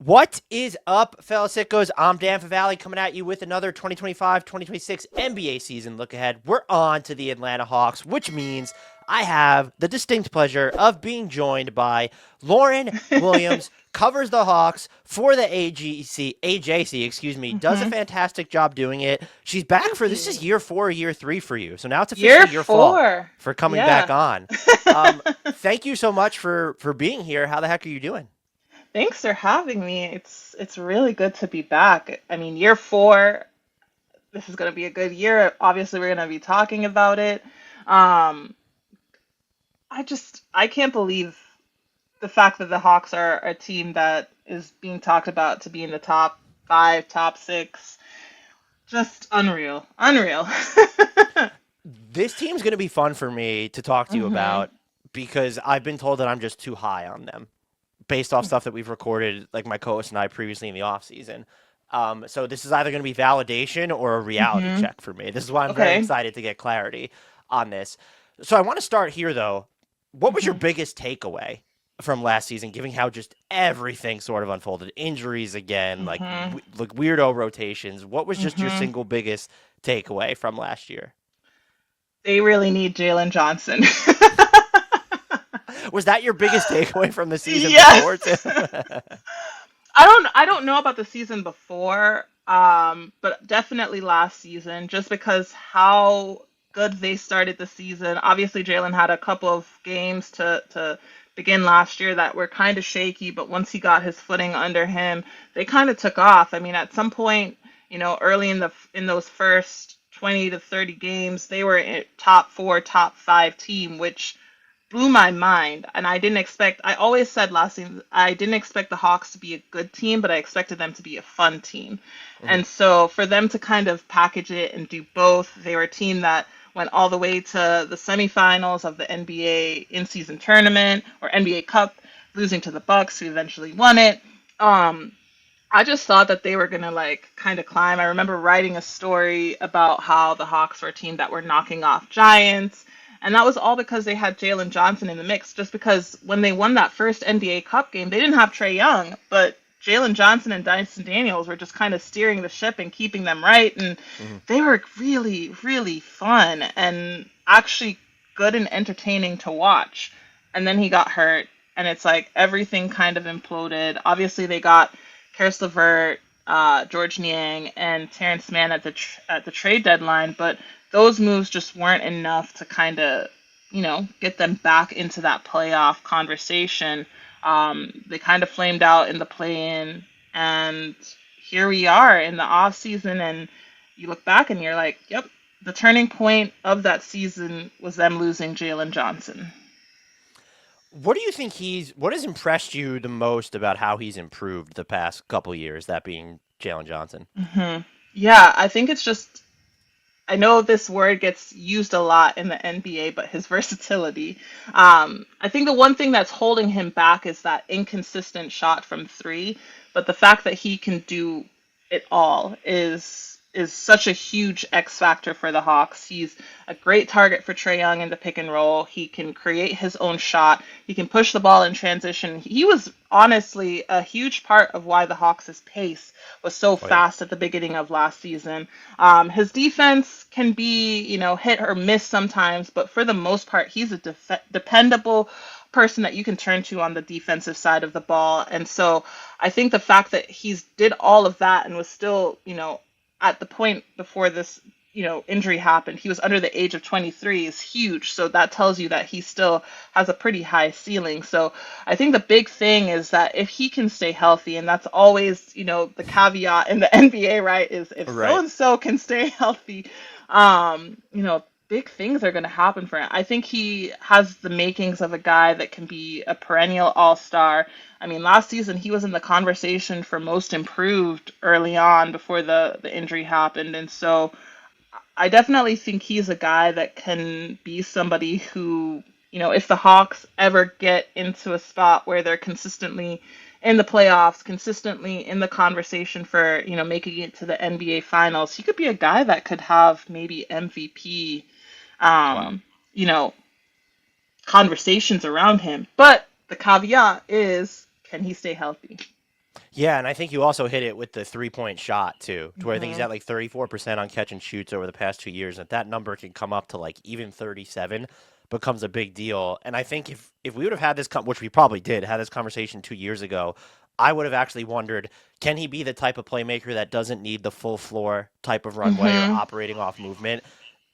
What is up, fellow sickos? I'm Dan Favale coming at you with another 2025-2026 NBA season look ahead. We're on to the Atlanta Hawks, which means I have the distinct pleasure of being joined by Lauren Williams, covers the Hawks for the AJC, excuse me, does a hmm fantastic job doing it. She's back Thank for, this is you. year 4, year 3 for you. So now it's Year officially your fault 4. for coming back Yeah. on. Thank you so much for being here. How the heck are you doing? Thanks for having me. It's really good to be back. I mean, year 4, this is going to be a good year. Obviously, we're going to be talking about it. Um, I can't believe the fact that the Hawks are a team that is being talked about to be in the top 5, top 6. Just unreal. Unreal. This team's going to be fun for me to talk to you hmm about because I've been told that I'm just too high on them based off stuff that we've recorded, like my co-host and I previously in the off season. So this is either going to be validation or a reality hmm check for me. This is why I'm very Okay. excited to get clarity on this. So I want to start here though. What was your hmm biggest takeaway from last season, given how just everything sort of unfolded? Injuries again, hmm like weirdo rotations. What was just your hmm single biggest takeaway from last year? They really need Jalen Johnson. Was that your biggest takeaway from the season before too? Yes. I don't know about the season before, but definitely last season, just because how good they started the season. Obviously, Jalen had a couple of games to begin last year that were kind of shaky, but once he got his footing under him, they kind of took off. I mean, at some point, early in those first 20 to 30 games, they were a top 4, top 5 team, which blew my mind. And I always said last season, I didn't expect the Hawks to be a good team, but I expected them to be a fun team. Mhm. And so for them to kind of package it and do both, they were a team that went all the way to the semifinals of the NBA in-season tournament or NBA Cup, losing to the Bucks, who eventually won it. Um, I just thought that they were gonna like kind of climb. I remember writing a story about how the Hawks were a team that were knocking off Giants, and that was all because they had Jalen Johnson in the mix. Just because when they won that first NBA Cup game, they didn't have Trae Young, but Jalen Johnson and Dyson Daniels were just kind of steering the ship and keeping them right, and Mhm. they were really, really fun and actually good and entertaining to watch. And then he got hurt, and it's like everything kind of imploded. Obviously, they got Karis LeVert, George Niang, and Terrence Mann at the trade deadline, but those moves just weren't enough to kind of, get them back into that playoff conversation. They kind of flamed out in the play-in, and here we are in the off season, and you look back and you're like, yep, the turning point of that season was them losing Jalen Johnson. What do you think what has impressed you the most about how he's improved the past couple years, that being Jalen Johnson? hmm Yeah, I think it's just I know this word gets used a lot in the NBA, but his versatility. I think the one thing that's holding him back is that inconsistent shot from three, but the fact that he can do it all is such a huge X factor for the Hawks. He's a great target for Trae Young in the pick and roll. He can create his own shot. He can push the ball in transition. He was honestly a huge part of why the Hawks' pace was so Oh yeah. fast at the beginning of last season. His defense can be, hit or miss sometimes, but for the most part, he's a dependable person that you can turn to on the defensive side of the ball. And so I think the fact that he's did all of that and was still, at the point before this, injury happened, he was under the age of 23 is huge. So that tells you that he still has a pretty high ceiling. So I think the big thing is that if he can stay healthy, and that's always, the caveat in the NBA, right, is if so Right. and so can stay healthy, big things are going to happen for him. I think he has the makings of a guy that can be a perennial all-star. I mean, last season he was in the conversation for most improved early on before the injury happened. And so I definitely think he's a guy that can be somebody who, if the Hawks ever get into a spot where they're consistently in the playoffs, consistently in the conversation for, making it to the NBA finals, he could be a guy that could have maybe MVP, Wow. um, you know, conversations around him. But the caveat is, can he stay healthy? Yeah, and I think you also hit it with the 3-point shot too, to where I think he's Hmm. at like 34% on catch and shoots over the past 2 years. And that number can come up to like even 37 becomes a big deal. And I think if we would have had this, which we probably did, had this conversation 2 years ago, I would have actually wondered, can he be the type of playmaker that doesn't need the full floor type of runway or Hmm. operating off movement?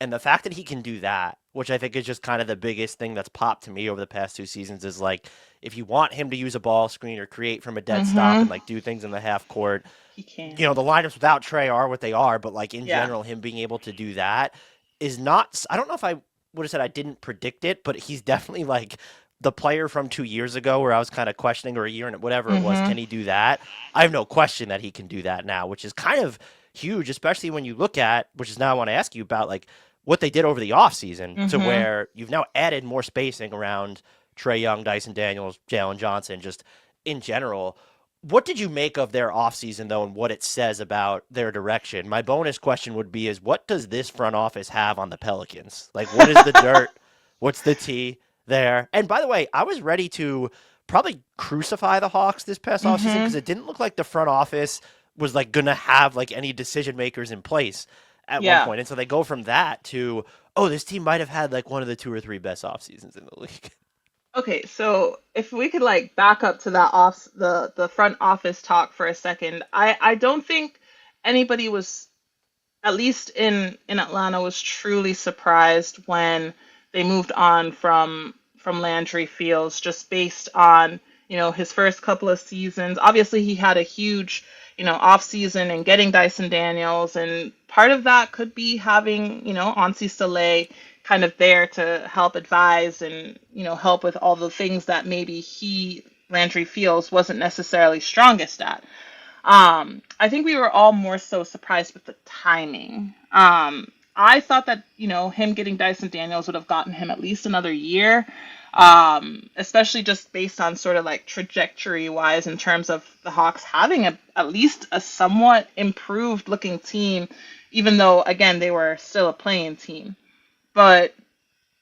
And the fact that he can do that, which I think is just kind of the biggest thing that's popped to me over the past 2 seasons, is like if you want him to use a ball screen or create from a dead stop Hmm. and like do things in the half court, He you know, can. the lineups without Trae are what they are, but like in Yeah. general, him being able to do that is not. I don't know if I would have said I didn't predict it, but he's definitely like the player from 2 years ago where I was kind of questioning, or a year and whatever it was, Hmm. can he do that? I have no question that he can do that now, which is kind of huge, especially when you look at, which is now I want to ask you about, like what they did over the offseason to Hmm. where you've now added more spacing around Trae Young, Dyson Daniels, Jalen Johnson, just in general. What did you make of their offseason, though, and what it says about their direction? My bonus question would be is what does this front office have on the Pelicans? Like, what is the dirt? What's the tea there? And by the way, I was ready to probably crucify the Hawks this past offseason Hmm. because it didn't look like the front office was like going to have like any decision makers in place at one Yeah. point. And so they go from that to, oh, this team might have had like one of the two or three best off seasons in the league. Okay, so if we could like back up to that off the front office talk for a second, I don't think anybody was, at least in Atlanta, was truly surprised when they moved on from Landry Fields, just based on, his first couple of seasons. Obviously, he had a huge, off season and getting Dyson Daniels, and part of that could be having, Ansi Soleil kind of there to help advise and, help with all the things that maybe Landry Fields wasn't necessarily strongest at. I think we were all more so surprised with the timing. I thought that, him getting Dyson Daniels would have gotten him at least another year, especially just based on sort of like trajectory wise in terms of the Hawks having at least a somewhat improved looking team, even though, again, they were still a playing team. But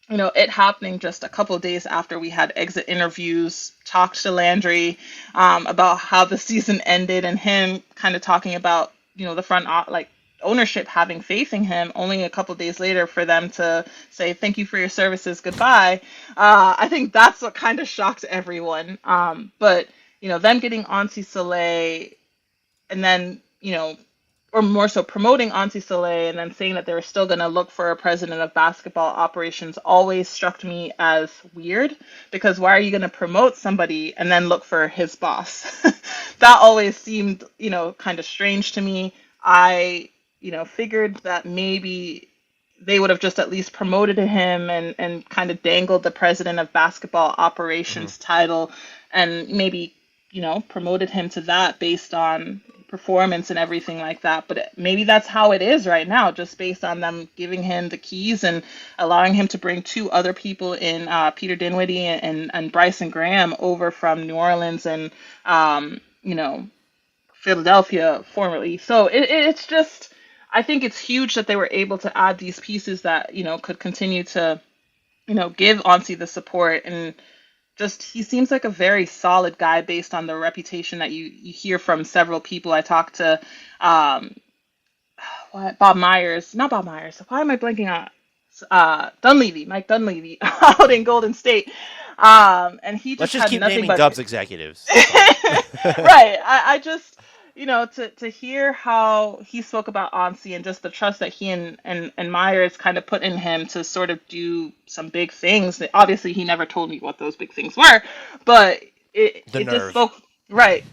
it happening just a couple of days after we had exit interviews, talked to Landry about how the season ended, and him kind of talking about, the like ownership having faith in him. Only a couple of days later for them to say thank you for your services, goodbye. I think that's what kind of shocked everyone. But them getting Ansi Soleil, and then or more so promoting Auntie Soleil and then saying that they were still going to look for a president of basketball operations always struck me as weird, because why are you going to promote somebody and then look for his boss? That always seemed, kind of strange to me. I, figured that maybe they would have just at least promoted him and kind of dangled the president of basketball Mm-hmm. operations title, and maybe, promoted him to that based on performance and everything like that. But maybe that's how it is right now, just based on them giving him the keys and allowing him to bring two other people in, Peter Dinwiddie and Bryson Graham, over from New Orleans and, Philadelphia formerly. So it's just, I think it's huge that they were able to add these pieces that, could continue to, give Ansi the support. And just, he seems like a very solid guy based on the reputation that you hear from several people I talked to. Um, Bob Myers, not Bob Myers. Why am I blanking on? Dunleavy, Mike Dunleavy, out in Golden State. And he Let's just just had keep nothing naming but Dubs executives. It's fine. right. I just, to hear how he spoke about Ansi and just the trust that he and Myers kind of put in him to sort of do some big things. Obviously, he never told me what those big things were, but it The it just nerve. spoke, right.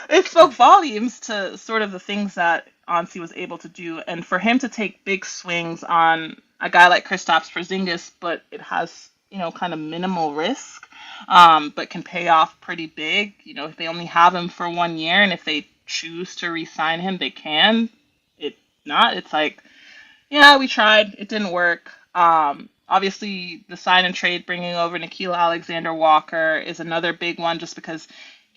It spoke volumes to sort of the things that Ansi was able to do, and for him to take big swings on a guy like Kristaps Porzingis, but it has, kind of minimal risk, but can pay off pretty big. If they only have him for 1 year, and if they choose to re-sign him, they can. If not, it's like, yeah, we tried, it didn't work. Obviously, the sign and trade bringing over Nikhil Alexander Walker is another big one, just because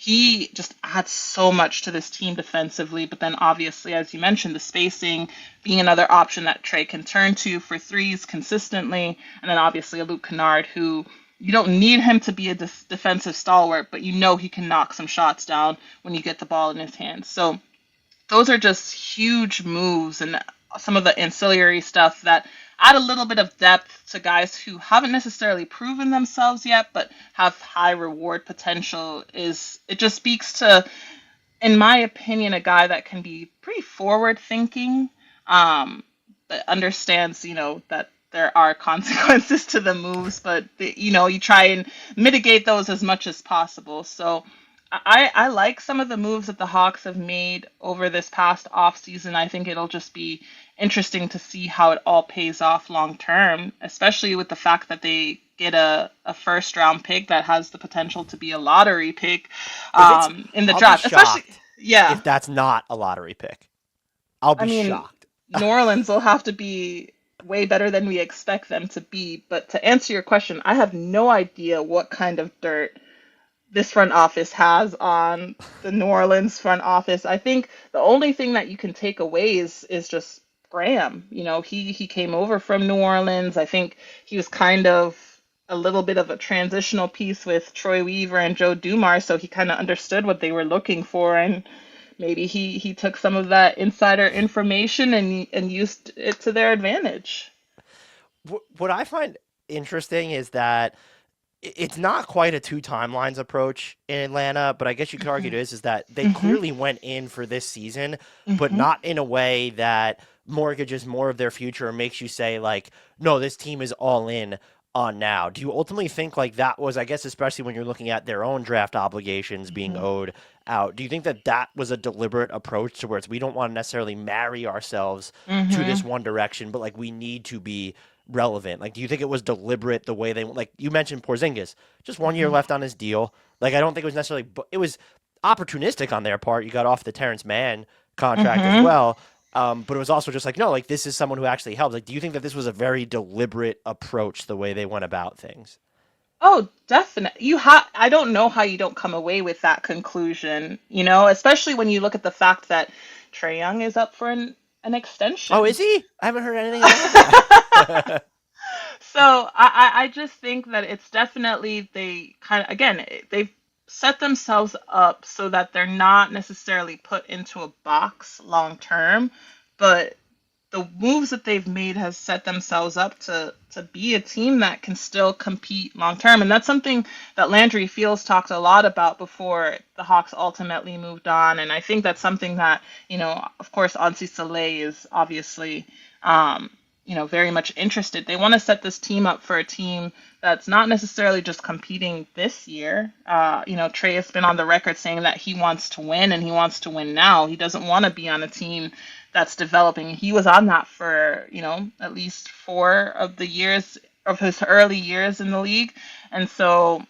he just adds so much to this team defensively. But then, obviously, as you mentioned, the spacing being another option that Trae can turn to for threes consistently. And then, obviously, a Luke Kennard who, You don't need him to be a defensive stalwart, but you know he can knock some shots down when you get the ball in his hands. So those are just huge moves and some of the ancillary stuff that add a little bit of depth to guys who haven't necessarily proven themselves yet, but have high reward potential. Is it just speaks to, in my opinion, a guy that can be pretty forward thinking, but understands, that there are consequences to the moves, but you try and mitigate those as much as possible. So I like some of the moves that the Hawks have made over this past offseason. I think it'll just be interesting to see how it all pays off long term, especially with the fact that they get a first round pick that has the potential to be a lottery pick in the I'll draft. be Especially, shocked yeah. if that's not a lottery pick. I'll I be mean, shocked. New Orleans will have to be way better than we expect them to be. But to answer your question, I have no idea what kind of dirt this front office has on the New Orleans front office. I think the only thing that you can take away is just Graham. He came over from New Orleans. I think he was kind of a little bit of a transitional piece with Troy Weaver and Joe Dumars, so he kind of understood what they were looking for, and maybe he took some of that insider information and used it to their advantage. What I find interesting is that it's not quite a two timelines approach in Atlanta, but I guess you could argue Mhm. it is that they Mhm. clearly went in for this season, but Mhm. not in a way that mortgages more of their future and makes you say like, no, this team is all in on now. Do you ultimately think like that was, I guess, especially when you're looking at their own draft obligations being Mhm. owed out, do you think that that was a deliberate approach to where it's we don't want to necessarily marry ourselves to this Mhm. one direction, but like we need to be relevant? Like, do you think it was deliberate the way they like you mentioned Porzingis, just 1 year Mhm. left on his deal? Like, I don't think it was necessarily, it was opportunistic on their part. You got off the Terrence Mann contract as Mhm. well. But it was also just like, no, like this is someone who actually helps. Like, do you think that this was a very deliberate approach the way they went about things? Oh, definitely. I don't know how you don't come away with that conclusion, especially when you look at the fact that Trae Young is up for an Oh, extension. is he? I haven't heard anything about that. So I just think that it's definitely they kind of again they've set themselves up so that they're not necessarily put into a box long term, but the moves that they've made has set themselves up to be a team that can still compete long term, and that's something that Landry Fields talked a lot about before the Hawks ultimately moved on, and I think that's something that of course Ansi Saleh is obviously very much interested. They want to set this team up for a team that's not necessarily just competing this year. Trae has been on the record saying that he wants to win and he wants to win now. He doesn't want to be on a team that's developing. He was on that for, at least 4 of the years of his early years in the league. And so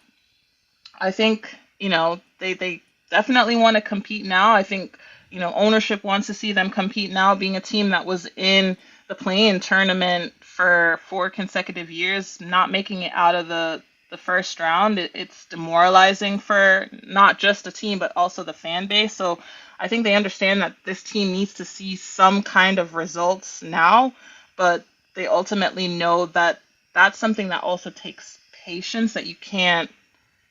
I think, they definitely want to compete now. I think, ownership wants to see them compete now, being a team that was in the play-in tournament for 4 consecutive years, not making it out of the first round. It's demoralizing for not just the team, but also the fan base. So I think they understand that this team needs to see some kind of results now, but they ultimately know that that's something that also takes patience, that you can't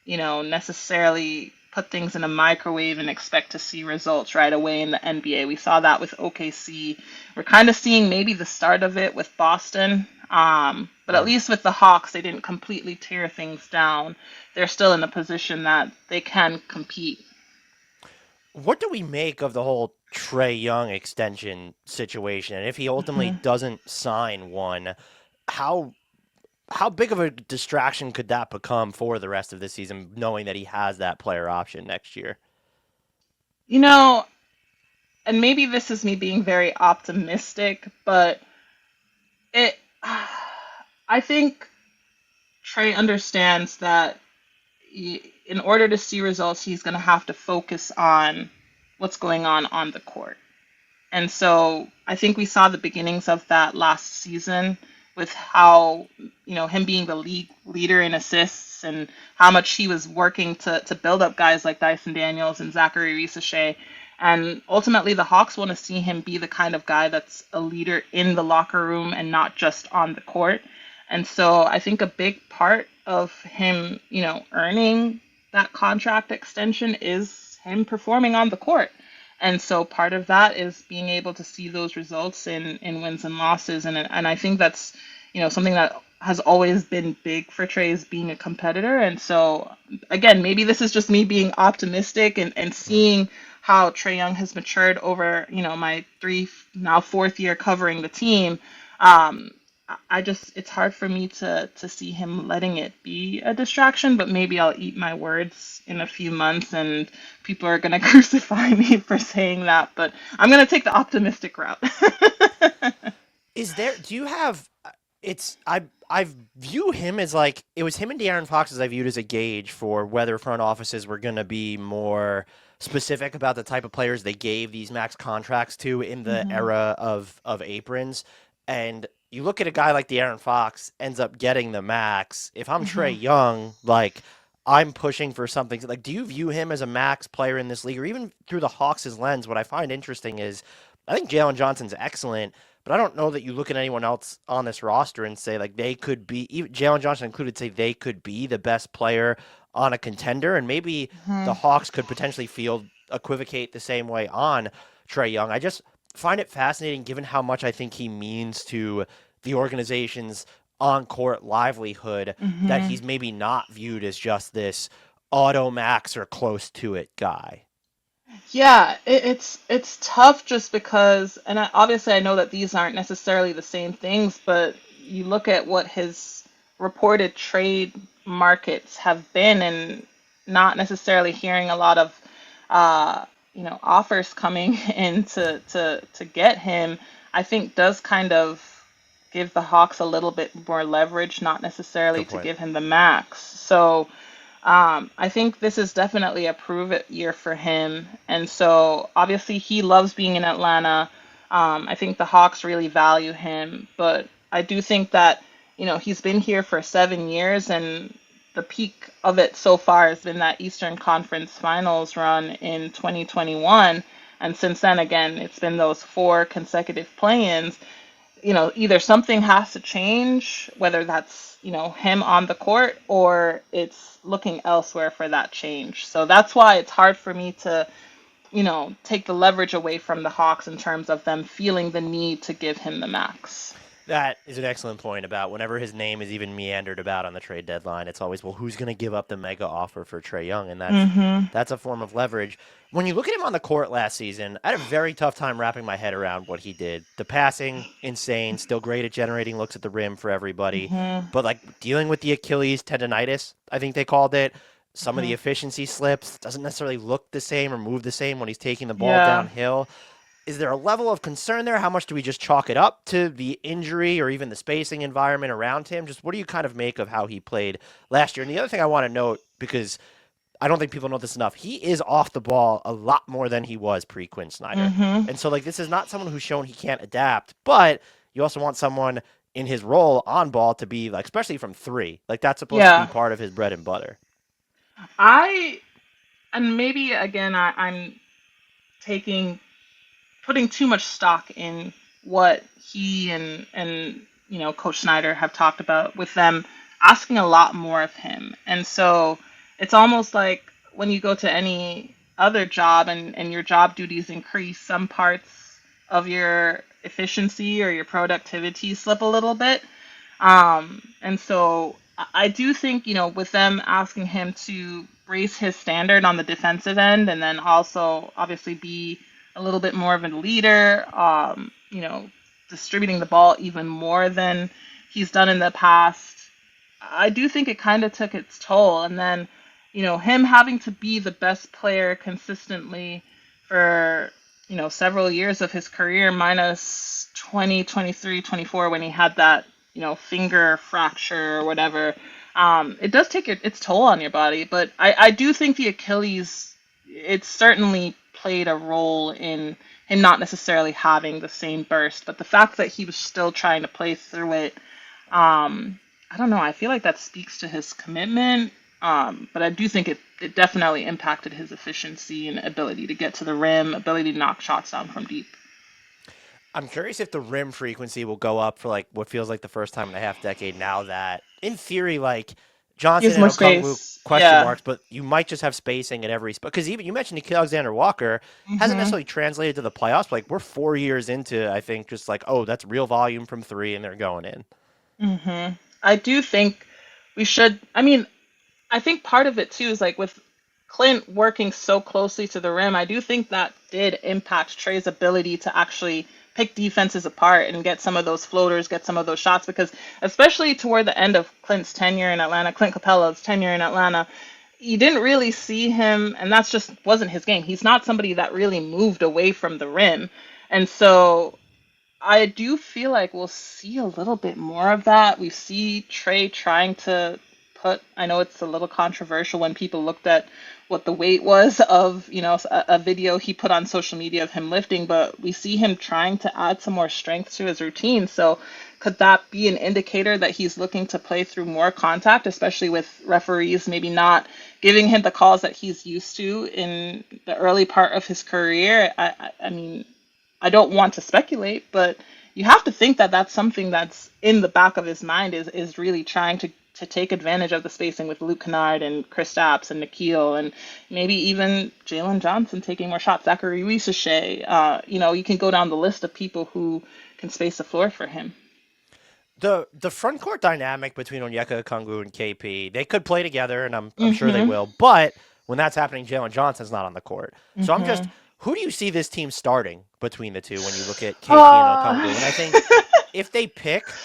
necessarily put things in a microwave and expect to see results right away in the NBA. We saw that with OKC. We're kind of seeing maybe the start of it with Boston. But at Mm. least with the Hawks, they didn't completely tear things down. They're still in a position that they can compete. What do we make of the whole Trae Young extension situation? And if he ultimately Mhm. doesn't sign one, how how big of a distraction could that become for the rest of the season, knowing that he has that player option next year? You know, and maybe this is me being very optimistic, but it I think Trey understands that in order to see results, he's going to have to focus on what's going on the court. And so I think we saw the beginnings of that last season with how, him being the league leader in assists and how much he was working to build up guys like Dyson Daniels and Zaccharie Risacher. And ultimately, the Hawks want to see him be the kind of guy that's a leader in the locker room and not just on the court. And so I think a big part of him, earning that contract extension is him performing on the court. And so part of that is being able to see those results in wins and losses. And I think that's, something that has always been big for Trae is being a competitor. And so again, maybe this is just me being optimistic and seeing how Trae Young has matured over, my now fourth year covering the team. Um, I just it's hard for me to see him letting it be a distraction, but maybe I'll eat my words in a few months and people are gonna crucify me for saying that, but I'm gonna take the optimistic route. Do you have I view him as like it was him and De'Aaron Fox as I viewed as a gauge for whether front offices were going to be more specific about the type of players they gave these max contracts to in the Hmm. era of aprons. And you look at a guy like De'Aaron Fox ends up getting the max. If I'm Hmm. Trae Young, like I'm pushing for something like do you view him as a max player in this league or even through the Hawks' lens? What I find interesting is I think Jalen Johnson's excellent, but I don't know that you look at anyone else on this roster and say like they could be, even Jalen Johnson included, say they could be the best player on a contender, and maybe the Hmm. Hawks could potentially field equivocate the same way on Trae Young. I just find it fascinating given how much I think he means to the organization's on court livelihood that Hmm. he's maybe not viewed as just this auto max or close to it guy. Yeah, it's tough just because, and obviously I know that these aren't necessarily the same things, but you look at what his reported trade markets have been, and not necessarily hearing a lot of, uh, offers coming in to get him, I think does kind of give the Hawks a little bit more leverage, not necessarily Good to point. give him the max. So. I think this is definitely a prove it year for him. And so obviously he loves being in Atlanta. I think the Hawks really value him, but I do think that, he's been here for 7 years and the peak of it so far has been that Eastern Conference Finals run in 2021. And since then, again, it's been those four consecutive play-ins. Either something has to change, whether that's, him on the court or it's looking elsewhere for that change. So that's why it's hard for me to, take the leverage away from the Hawks in terms of them feeling the need to give him the max. That is an excellent point about whenever his name is even meandered about on the trade deadline, it's always, well, who's going to give up the mega offer for Trae Young? And Mm-hmm. that's a form of leverage. When you look at him on the court last season, I had a very tough time wrapping my head around what he did. The passing, insane, still great at generating looks at the rim for everybody. Mm-hmm. But like dealing with the Achilles tendonitis, I think they called it. Some of Mm-hmm. the efficiency slips doesn't necessarily look the same or move the same when he's taking the ball Yeah. downhill. Is there a level of concern there? How much do we just chalk it up to the injury or even the spacing environment around him? Just what do you kind of make of how he played last year? And the other thing I want to note, because I don't think people know this enough, he is off the ball a lot more than he was pre Quinn Snyder. Mm-hmm. And so, like, this is not someone who's shown he can't adapt, but you also want someone in his role on ball to be, like, especially from three. Like, that's supposed to be Yeah. part of his bread and butter. I and maybe again I'm taking putting too much stock in what he and Coach Snyder have talked about with them asking a lot more of him. And so it's almost like when you go to any other job and your job duties increase, some parts of your efficiency or your productivity slip a little bit. And so I do think, with them asking him to raise his standard on the defensive end and then also obviously be a little bit more of a leader, distributing the ball even more than he's done in the past. I do think it kind of took its toll. And then, him having to be the best player consistently for, several years of his career, minus 20, 23, 24, when he had that, finger fracture or whatever. It does take its toll on your body. But I do think the Achilles, it certainly played a role in him not necessarily having the same burst, but the fact that he was still trying to play through it, I don't know. I feel like that speaks to his commitment. But I do think it definitely impacted his efficiency and ability to get to the rim, ability to knock shots down from deep. I'm curious if the rim frequency will go up for like what feels like the first time in a half decade now that, in theory, like He Johnson has and more Okongwu space. question Yeah. marks, but you might just have spacing at every spot. Because even you mentioned Nikhil Alexander-Walker hasn't Mhm. necessarily translated to the playoffs. But like we're 4 years into, I think, just like oh, that's real volume from three, and they're going in. Mhm. I do think we should. I mean, I think part of it too is like with Clint working so closely to the rim, I do think that did impact Trey's ability to actually pick defenses apart and get some of those floaters, get some of those shots, because especially toward the end of Clint's tenure in Atlanta, Clint Capella's tenure in Atlanta, you didn't really see him, and that's just wasn't his game. He's not somebody that really moved away from the rim. And so I do feel like we'll see a little bit more of that. We see Trey trying to put, I know it's a little controversial when people looked at what the weight was of, a video he put on social media of him lifting, but we see him trying to add some more strength to his routine. So could that be an indicator that he's looking to play through more contact, especially with referees maybe not giving him the calls that he's used to in the early part of his career? I mean, I don't want to speculate, but you have to think that that's something that's in the back of his mind is really trying to take advantage of the spacing with Luke Kennard and Kristaps and Nikhil and maybe even Jalen Johnson taking more shots, Zaccharie Risacher. You can go down the list of people who can space the floor for him. The front court dynamic between Onyeka Okongwu and KP, they could play together, and I'm sure they Mm-hmm. will. But when that's happening, Jalen Johnson's not on the court. So I'm just Mm-hmm. who do you see this team starting between the two when you look at KP and Uh, Okongwu? And I think if they pick,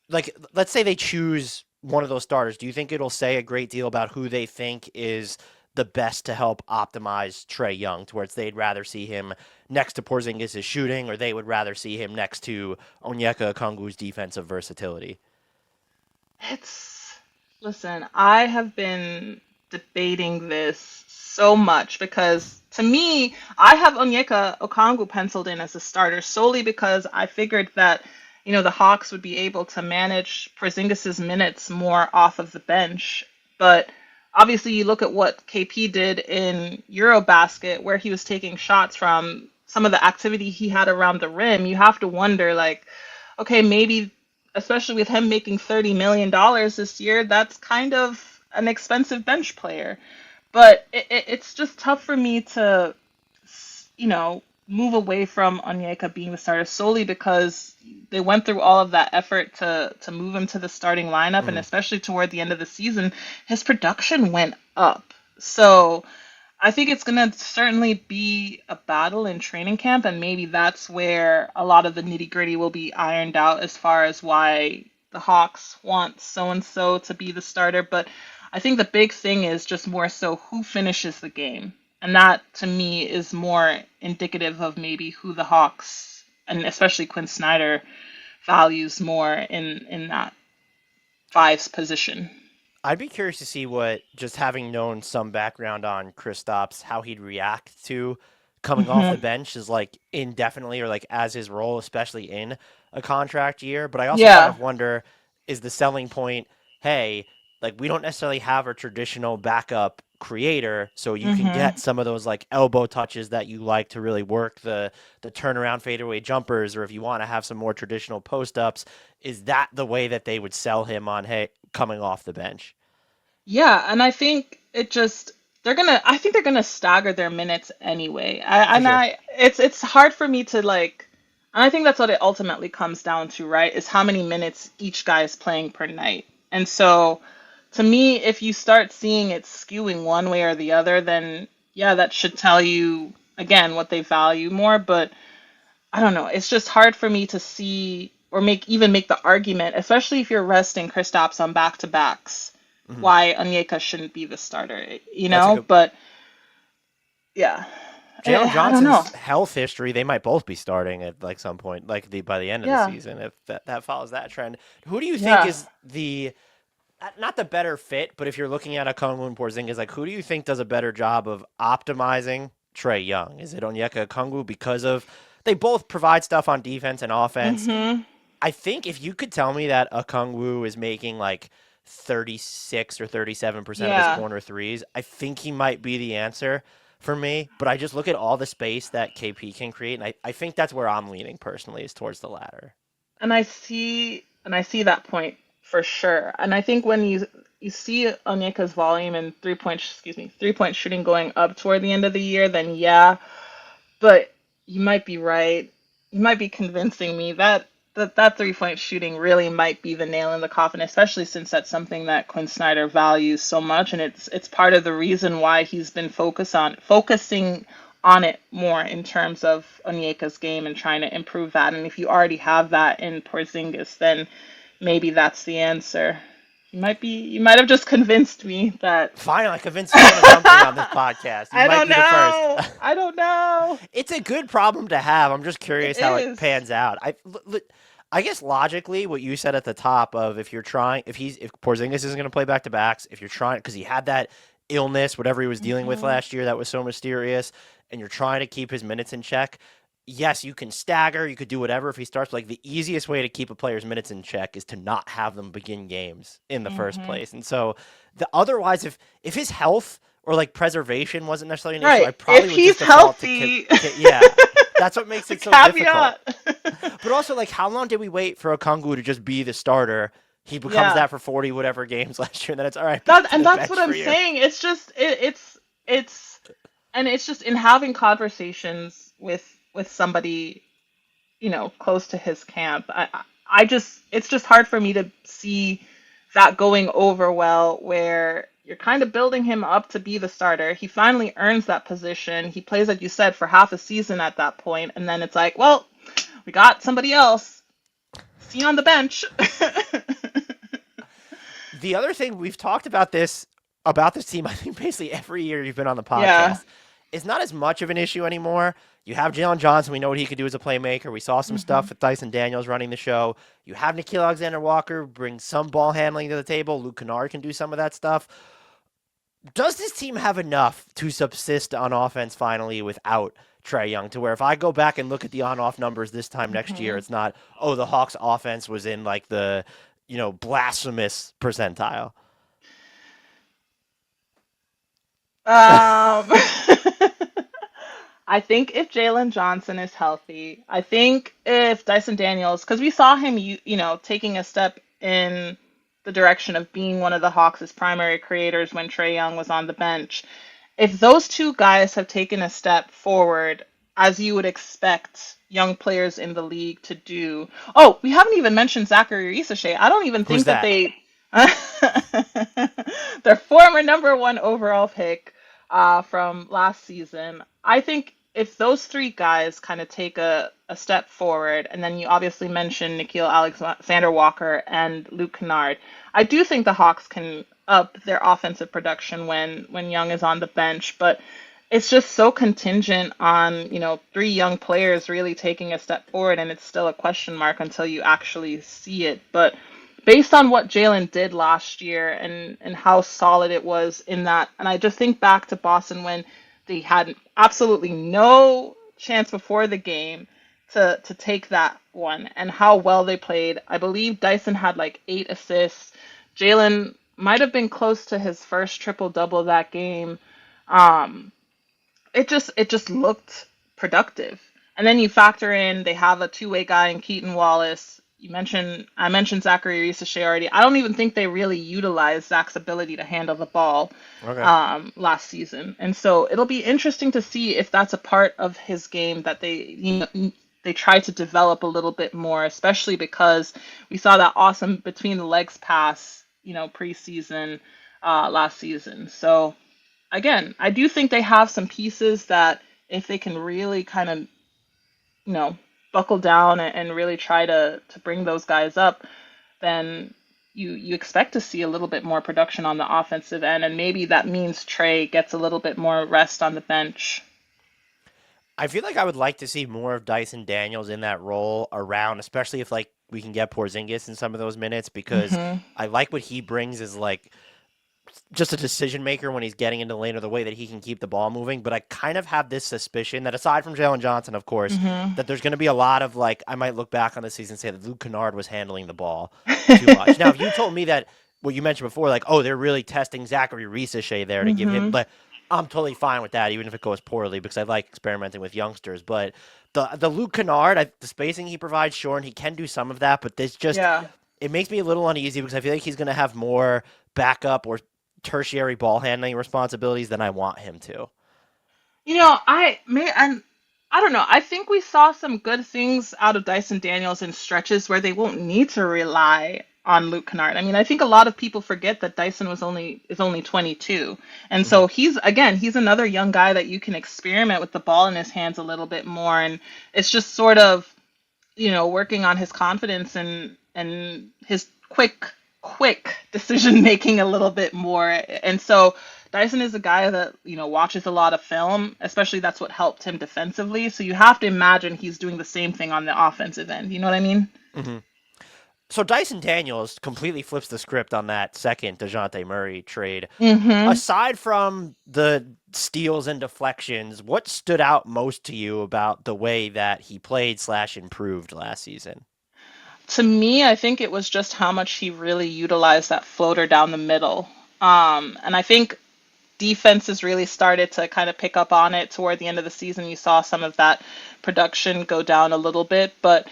like, let's say they choose one of those starters, do you think it'll say a great deal about who they think is the best to help optimize Trae Young, to where it's they'd rather see him next to Porzingis' shooting, or they would rather see him next to Onyeka Okongwu's defensive versatility? It's listen, I have been debating this so much because to me, I have Onyeka Okongwu penciled in as a starter solely because I figured that, the Hawks would be able to manage Porzingis's minutes more off of the bench. But obviously you look at what KP did in Eurobasket where he was taking shots from some of the activity he had around the rim, you have to wonder like, okay, maybe especially with him making $30 million this year, that's kind of an expensive bench player. But it's just tough for me to, move away from Onyeka being the starter solely because they went through all of that effort to move him to the starting lineup, and Mm-hmm. especially toward the end of the season, his production went up. So I think it's going to certainly be a battle in training camp, and maybe that's where a lot of the nitty gritty will be ironed out as far as why the Hawks want so and so to be the starter. But I think the big thing is just more so who finishes the game. And that to me is more indicative of maybe who the Hawks and especially Quinn Snyder values more in that fives position. I'd be curious to see what, just having known some background on Kristaps, how he'd react to coming off the Hmm. bench is like indefinitely or like as his role, especially in a contract year. But I also kind Yeah. of wonder, is the selling point, hey, like we don't necessarily have a traditional backup creator, so you can Hmm. get some of those like elbow touches that you like to really work the turnaround fadeaway jumpers, or if you want to have some more traditional post ups, is that the way that they would sell him on, hey, coming off the bench? Yeah, and I think it just I think they're gonna stagger their minutes anyway. I, For and sure. I it's hard for me to like and I think that's what it ultimately comes down to, right? Is how many minutes each guy is playing per night. And so to me, if you start seeing it skewing one way or the other, then yeah, that should tell you again what they value more, but I don't know. It's just hard for me to see or make the argument, especially if you're resting Kristaps on back to backs, Hmm. why Onyeka shouldn't be the starter, That's a good. But yeah, Jalen I don't know. Johnson's health history, they might both be starting at like some point, like by the end of the Yeah, season, if that follows that trend. Who do you think yeah. is the not the better fit, but if you're looking at a Okongwu and Porzingis, like who do you think does a better job of optimizing Trae Young? Is it Onyeka Okongwu because of they both provide stuff on defense and offense? Mhm. I think if you could tell me that Okongwu is making like 36 or 37% of his Yeah. corner threes, I think he might be the answer for me. But I just look at all the space that KP can create, and I think that's where I'm leaning personally is towards the latter. And I see that point for sure. And I think when you you see Onyeka's volume and 3-point shooting going up toward the end of the year, then yeah. But you might be right. You might be convincing me that 3-point shooting really might be the nail in the coffin, especially since that's something that Quinn Snyder values so much, and it's part of the reason why he's been focusing on it more in terms of Onyeka's game and trying to improve that. And if you already have that in Porzingis, then maybe that's the answer. You might have just convinced me that Finally, I convinced someone of something on this podcast. You I might don't be the first. know. I don't know. It's a good problem to have. I'm just It curious how it is. pans out. I guess logically, what you said at the top of if you're trying, if Porzingis isn't going to play back to backs, if you're trying because he had that illness, whatever he was dealing with Hmm. last year, that was so mysterious, and you're trying to keep his minutes in check. Yes, you can stagger, you could do whatever if he starts. But like the easiest way to keep a player's minutes in check is to not have them begin games in the first Hmm. place. And so, the otherwise, if his health or like preservation wasn't necessarily an issue, Right. I If probably would just he's default to healthy, yeah. That's what makes the it so difficult. caveat. But also, like, how long did we wait for Okongwu to just be the starter? He becomes Yeah. that for 40 whatever games last year, and then it's all right back to the That's what bench I'm for you. saying. It's just it's and it's just in having conversations with somebody, close to his camp. I just it's just hard for me to see that going over well where you're kind of building him up to be the starter. He finally earns that position. He plays, like you said, for half a season at that point, and then it's like, well, we got somebody else. See you on the bench. The other thing we've talked about this team, I think basically every year you've been on the Yeah. podcast, is not as much of an issue anymore. You have Jalen Johnson. We know what he could do as a playmaker. We saw some Hmm. stuff with Dyson Daniels running the show. You have Nikhil Alexander-Walker bring some ball handling to the table. Luke Kennard can do some of that stuff. Does this team have enough to subsist on offense finally without Trae Young to where if I go back and look at the on-off numbers this time next year, Hmm. it's not, oh, the Hawks offense was in like the, blasphemous percentile. Um, I think if Jalen Johnson is healthy, I think if Dyson Daniels, because we saw him, taking a step in the direction of being one of the Hawks' primary creators when Trae Young was on the bench. If those two guys have taken a step forward, as you would expect young players in the league to do. Oh, we haven't even mentioned Zaccharie Risacher. I don't even Who's think that that? they their former number one overall pick from last season. I think if those three guys kind of take a step forward, and then you obviously mentioned Nikhil Alexander Walker and Luke Kennard, I do think the Hawks can up their offensive production when Young is on the bench, but it's just so contingent on, three young players really taking a step forward, and it's still a question mark until you actually see it. But based on what Jalen did last year and how solid it was in that, and I just think back to Boston when they had absolutely no chance before the game to take that one and how well they played. I believe Dyson had like 8 assists. Jalen might have been close to his first triple double that game. Um, it just looked productive. And then you factor in they have a two-way guy in Keaton Wallace. I mentioned Zaccharie Risacher already. I don't even think they really utilized Zach's ability to handle the ball Okay. last season, and so it'll be interesting to see if that's a part of his game that they try to develop a little bit more, especially because we saw that awesome between the legs pass, preseason last season. So again, I do think they have some pieces that if they can really kind of, you know, buckle down and really try to bring those guys up, then you expect to see a little bit more production on the offensive end, and maybe that means Trey gets a little bit more rest on the bench. I feel like I would like to see more of Dyson Daniels in that role around, especially if like we can get Porzingis in some of those minutes because Hmm. I like what he brings is like just a decision maker when he's getting into the lane or the way that he can keep the ball moving. But I kind of have this suspicion that aside from Jalen Johnson, of course, Hmm. that there's going to be a lot of like, I might look back on the season and say that Luke Kennard was handling the ball too much. Now, if you told me that what you mentioned before, like, oh, they're really testing Zaccharie Risacher there to give him, Hmm. but I'm totally fine with that, even if it goes poorly, because I like experimenting with youngsters. But the Luke Kennard, the spacing he provides, sure, and he can do some of that, but this just Yeah. it makes me a little uneasy because I feel like he's going to have more backup or tertiary ball handling responsibilities, then I want him to. And I don't know. I think we saw some good things out of Dyson Daniels in stretches where they won't need to rely on Luke Kennard. I mean, I think a lot of people forget that Dyson is only 22. And Hmm. so he's another young guy that you can experiment with the ball in his hands a little bit more, and it's just sort of, working on his confidence and his quick decision making a little bit more. And so Dyson is a guy that, watches a lot of film, especially that's what helped him defensively. So you have to imagine he's doing the same thing on the offensive end. You know what I mean? Hmm. So Dyson Daniels completely flips the script on that second DeJounte Murray trade. Mhm. Aside from the steals and deflections, what stood out most to you about the way that he played slash improved last season? To me, I think it was just how much he really utilized that floater down the middle. And I think defenses really started to kind of pick up on it toward the end of the season. You saw some of that production go down a little bit, but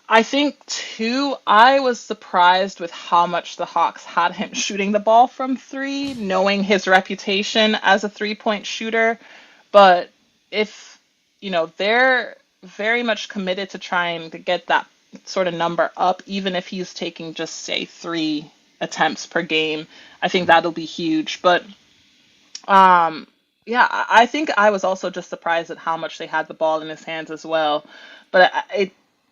I think too, I was surprised with how much the Hawks had him shooting the ball from three, knowing his reputation as a three-point shooter. But if, they're very much committed to trying to get that sort of number up, even if he's taking just, say, 3 attempts per game, I think Mhm. that'll be huge. But um, yeah, I think I was also just surprised at how much they had the ball in his hands as well. But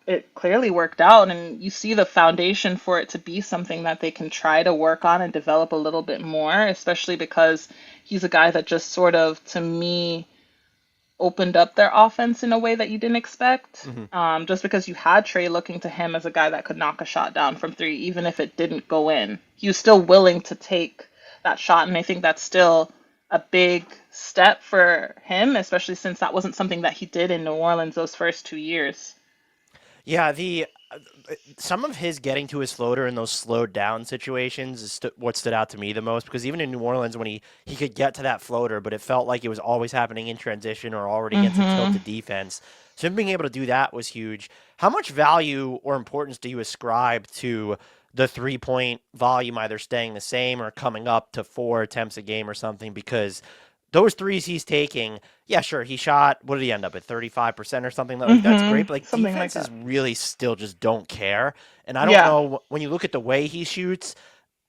it clearly worked out, and you see the foundation for it to be something that they can try to work on and develop a little bit more, especially because he's a guy that just sort of, to me, opened up their offense in a way that you didn't expect. Mhm. Just because you had Trae looking to him as a guy that could knock a shot down from three, even if it didn't go in. He was still willing to take that shot, and I think that's still a big step for him, especially since that wasn't something that he did in New Orleans those first 2 years. Yeah, the some of his getting to his floater in those slowed down situations is what stood out to me the most because even in New Orleans when he could get to that floater, but it felt like it was always happening in transition or already against a Mm-hmm. tilted defense. So him being able to do that was huge. How much value or importance do you ascribe to the 3 point volume either staying the same or coming up to 4 attempts a game or something? Because those threes he's taking, yeah, sure, he shot. What did he end up at 35% or something? Like that's Mm-hmm. great, but like Something like defenses that. really still just don't care. And I don't Yeah. know when you look at the way he shoots.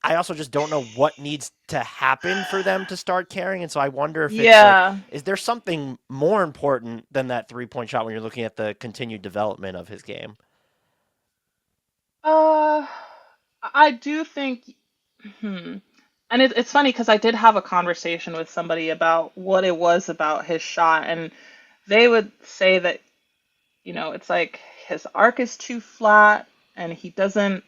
I also just don't know what needs to happen for them to start caring. And so I wonder if it's like, Yeah. is there something more important than that 3 point shot when you're looking at the continued development of his game? Uh, I do think. Hmm. And it's funny because I did have a conversation with somebody about what it was about his shot, and they would say that, it's like his arc is too flat, and he doesn't.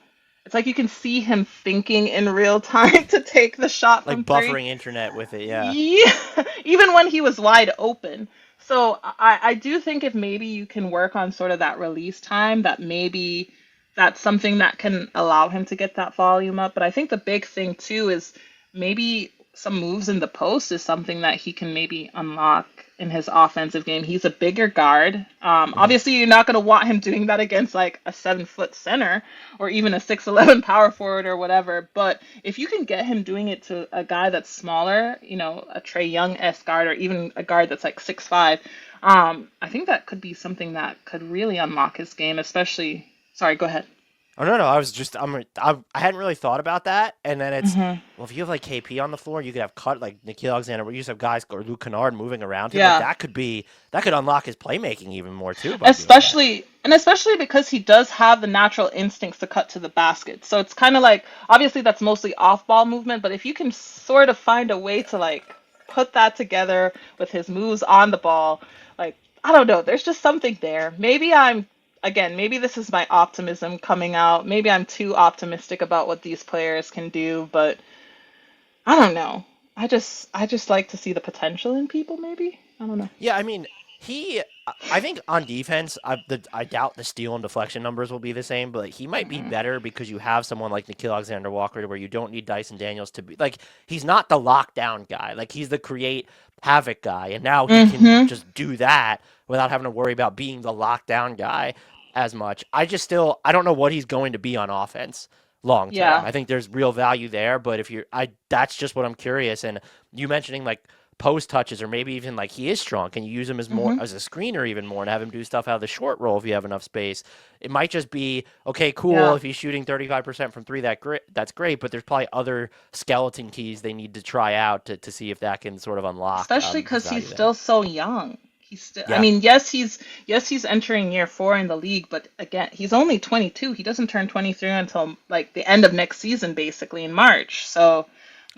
It's like you can see him thinking in real time to take the shot from Like three. buffering internet with it, yeah. Yeah, even when he was wide open. So I do think if maybe you can work on sort of that release time, that maybe that's something that can allow him to get that volume up. But I think the big thing too is maybe some moves in the post is something that he can maybe unlock in his offensive game. He's a bigger guard. Hmm. Obviously, you're not going to want him doing that against like a 7 foot center or even a 6'11" power forward or whatever. But if you can get him doing it to a guy that's smaller, a Trae Young-esque guard or even a guard that's like 6'5", I think that could be something that could really unlock his game, especially. Sorry, go ahead. Oh no, no, I was just I hadn't really thought about that, and then it's Hmm. well, if you have like KP on the floor, you could have cut like Nikhil Alexander, where you just have guys or Luke Kennard moving around him, like Yeah. that could unlock his playmaking even more too by doing that. Especially because he does have the natural instincts to cut to the basket. So it's kind of like obviously that's mostly off-ball movement, but if you can sort of find a way to like put that together with his moves on the ball, like I don't know, there's just something there. Maybe this is my optimism coming out. Maybe I'm too optimistic about what these players can do, but I don't know. I just like to see the potential in people maybe. I don't know. Yeah, I mean, I think on defense, I doubt the steal and deflection numbers will be the same, but like, he might be better because you have someone like Nikhil Alexander Walker where you don't need Dyson Daniels to be like, he's not the lockdown guy. Like, he's the create havoc guy, and now he can Mhm. just do that without having to worry about being the lockdown guy as much. I don't know what he's going to be on offense. long term. Yeah. I think there's real value there, but that's just what I'm curious. And you mentioning like post touches or maybe even like he is strong. Can you use him as more Hmm. as a screener even more and have him do stuff out of the short roll if you have enough space? It might just be okay, cool. Yeah. If he's shooting 35% from three, that's great. But there's probably other skeleton keys they need to try out to see if that can sort of unlock Especially his because he's value there. still so young. He's still, I Yeah, mean, yes, he's entering year 4 in the league, but again, he's only 22. He doesn't turn 23 until like the end of next season, basically in March. So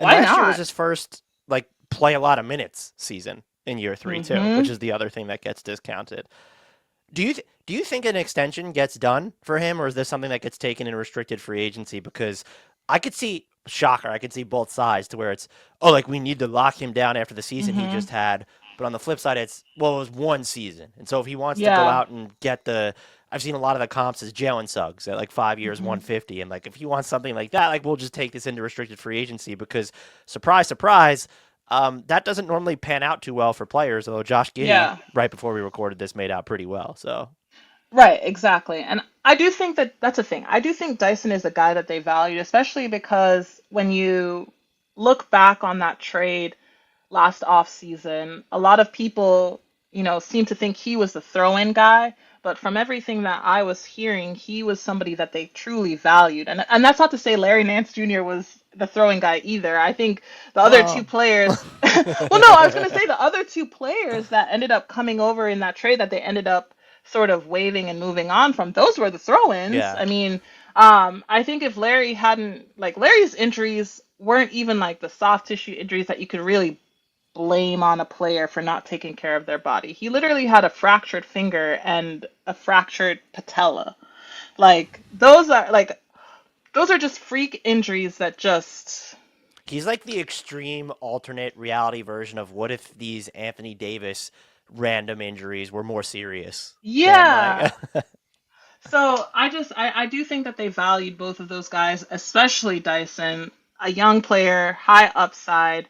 and why last year was not? his first like play a lot of minutes season in year 3 too, which Hmm. is the other thing that gets discounted. Do you think an extension gets done for him, or is this something that gets taken in restricted free agency? Because I could see shocker, I could see both sides to where it's like we need to lock him down after the season he Hmm. just had, but on the flip side, it was one season, and so if he wants to go Yeah. out and get I've seen a lot of the comps as Jalen Suggs at like 5 years, Hmm. 150, and like if he wants something like that, like we'll just take this into restricted free agency because surprise, surprise. That doesn't normally pan out too well for players, although Josh Giddey, Yeah. right before we recorded this, made out pretty well. So Right, exactly. And I do think that that's a thing. I do think Dyson is a guy that they valued, especially because when you look back on that trade last offseason, a lot of people, seem to think he was the throw-in guy. But from everything that I was hearing, he was somebody that they truly valued. And that's not to say Larry Nance Jr. was the throwing guy either. I think the other two well, players, well, no, I was going to say the other two players that ended up coming over in that trade that they ended up sort of waving and moving on from, those were the throw-ins. yeah, I mean, I think if Larry hadn't, like, Larry's injuries weren't even like the soft tissue injuries that you could really blame on a player for not taking care of their body. He literally had a fractured finger and a fractured patella. Like those are just freak injuries that just he's like the extreme alternate reality version of what if these Anthony Davis random injuries were more serious than yeah. like So I do think that they valued both of those guys, especially Dyson, a young player, high upside.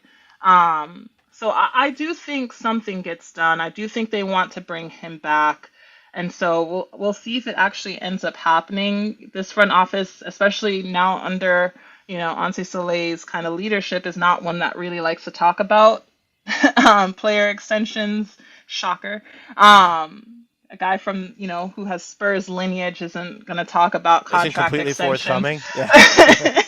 So I do think something gets done. I do think they want to bring him back. And so we'll see if it actually ends up happening. This front office, especially now under, Anse Soleil's kind of leadership, is not one that really likes to talk about player extensions. Shocker. A guy from, who has Spurs lineage isn't going to talk about isn't contract completely extensions. forthcoming. Yeah.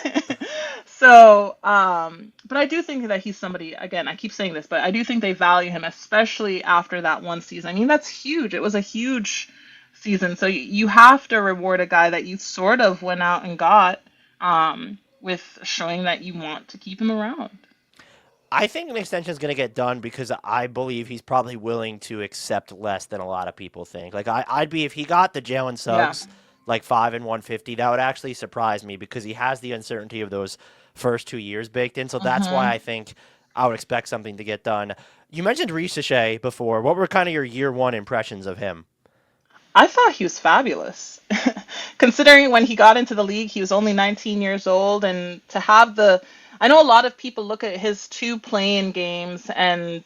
So, but I do think that he's somebody, again, I keep saying this, but I do think they value him, especially after that one season. I mean, that's huge. It was a huge season. So you have to reward a guy that you sort of went out and got, with showing that you want to keep him around. I think an extension is going to get done because I believe he's probably willing to accept less than a lot of people think. Like I'd be if he got the Jalen Yeah. Suggs like 5 and 150, that would actually surprise me because he has the uncertainty of those first 2 years baked in. So that's why Hmm. I think I would expect something to get done. You mentioned Risacher before. What were kind of your year one impressions of him? I thought he was fabulous. Considering when he got into the league, he was only 19 years old, and to have I know a lot of people look at his two playing games and,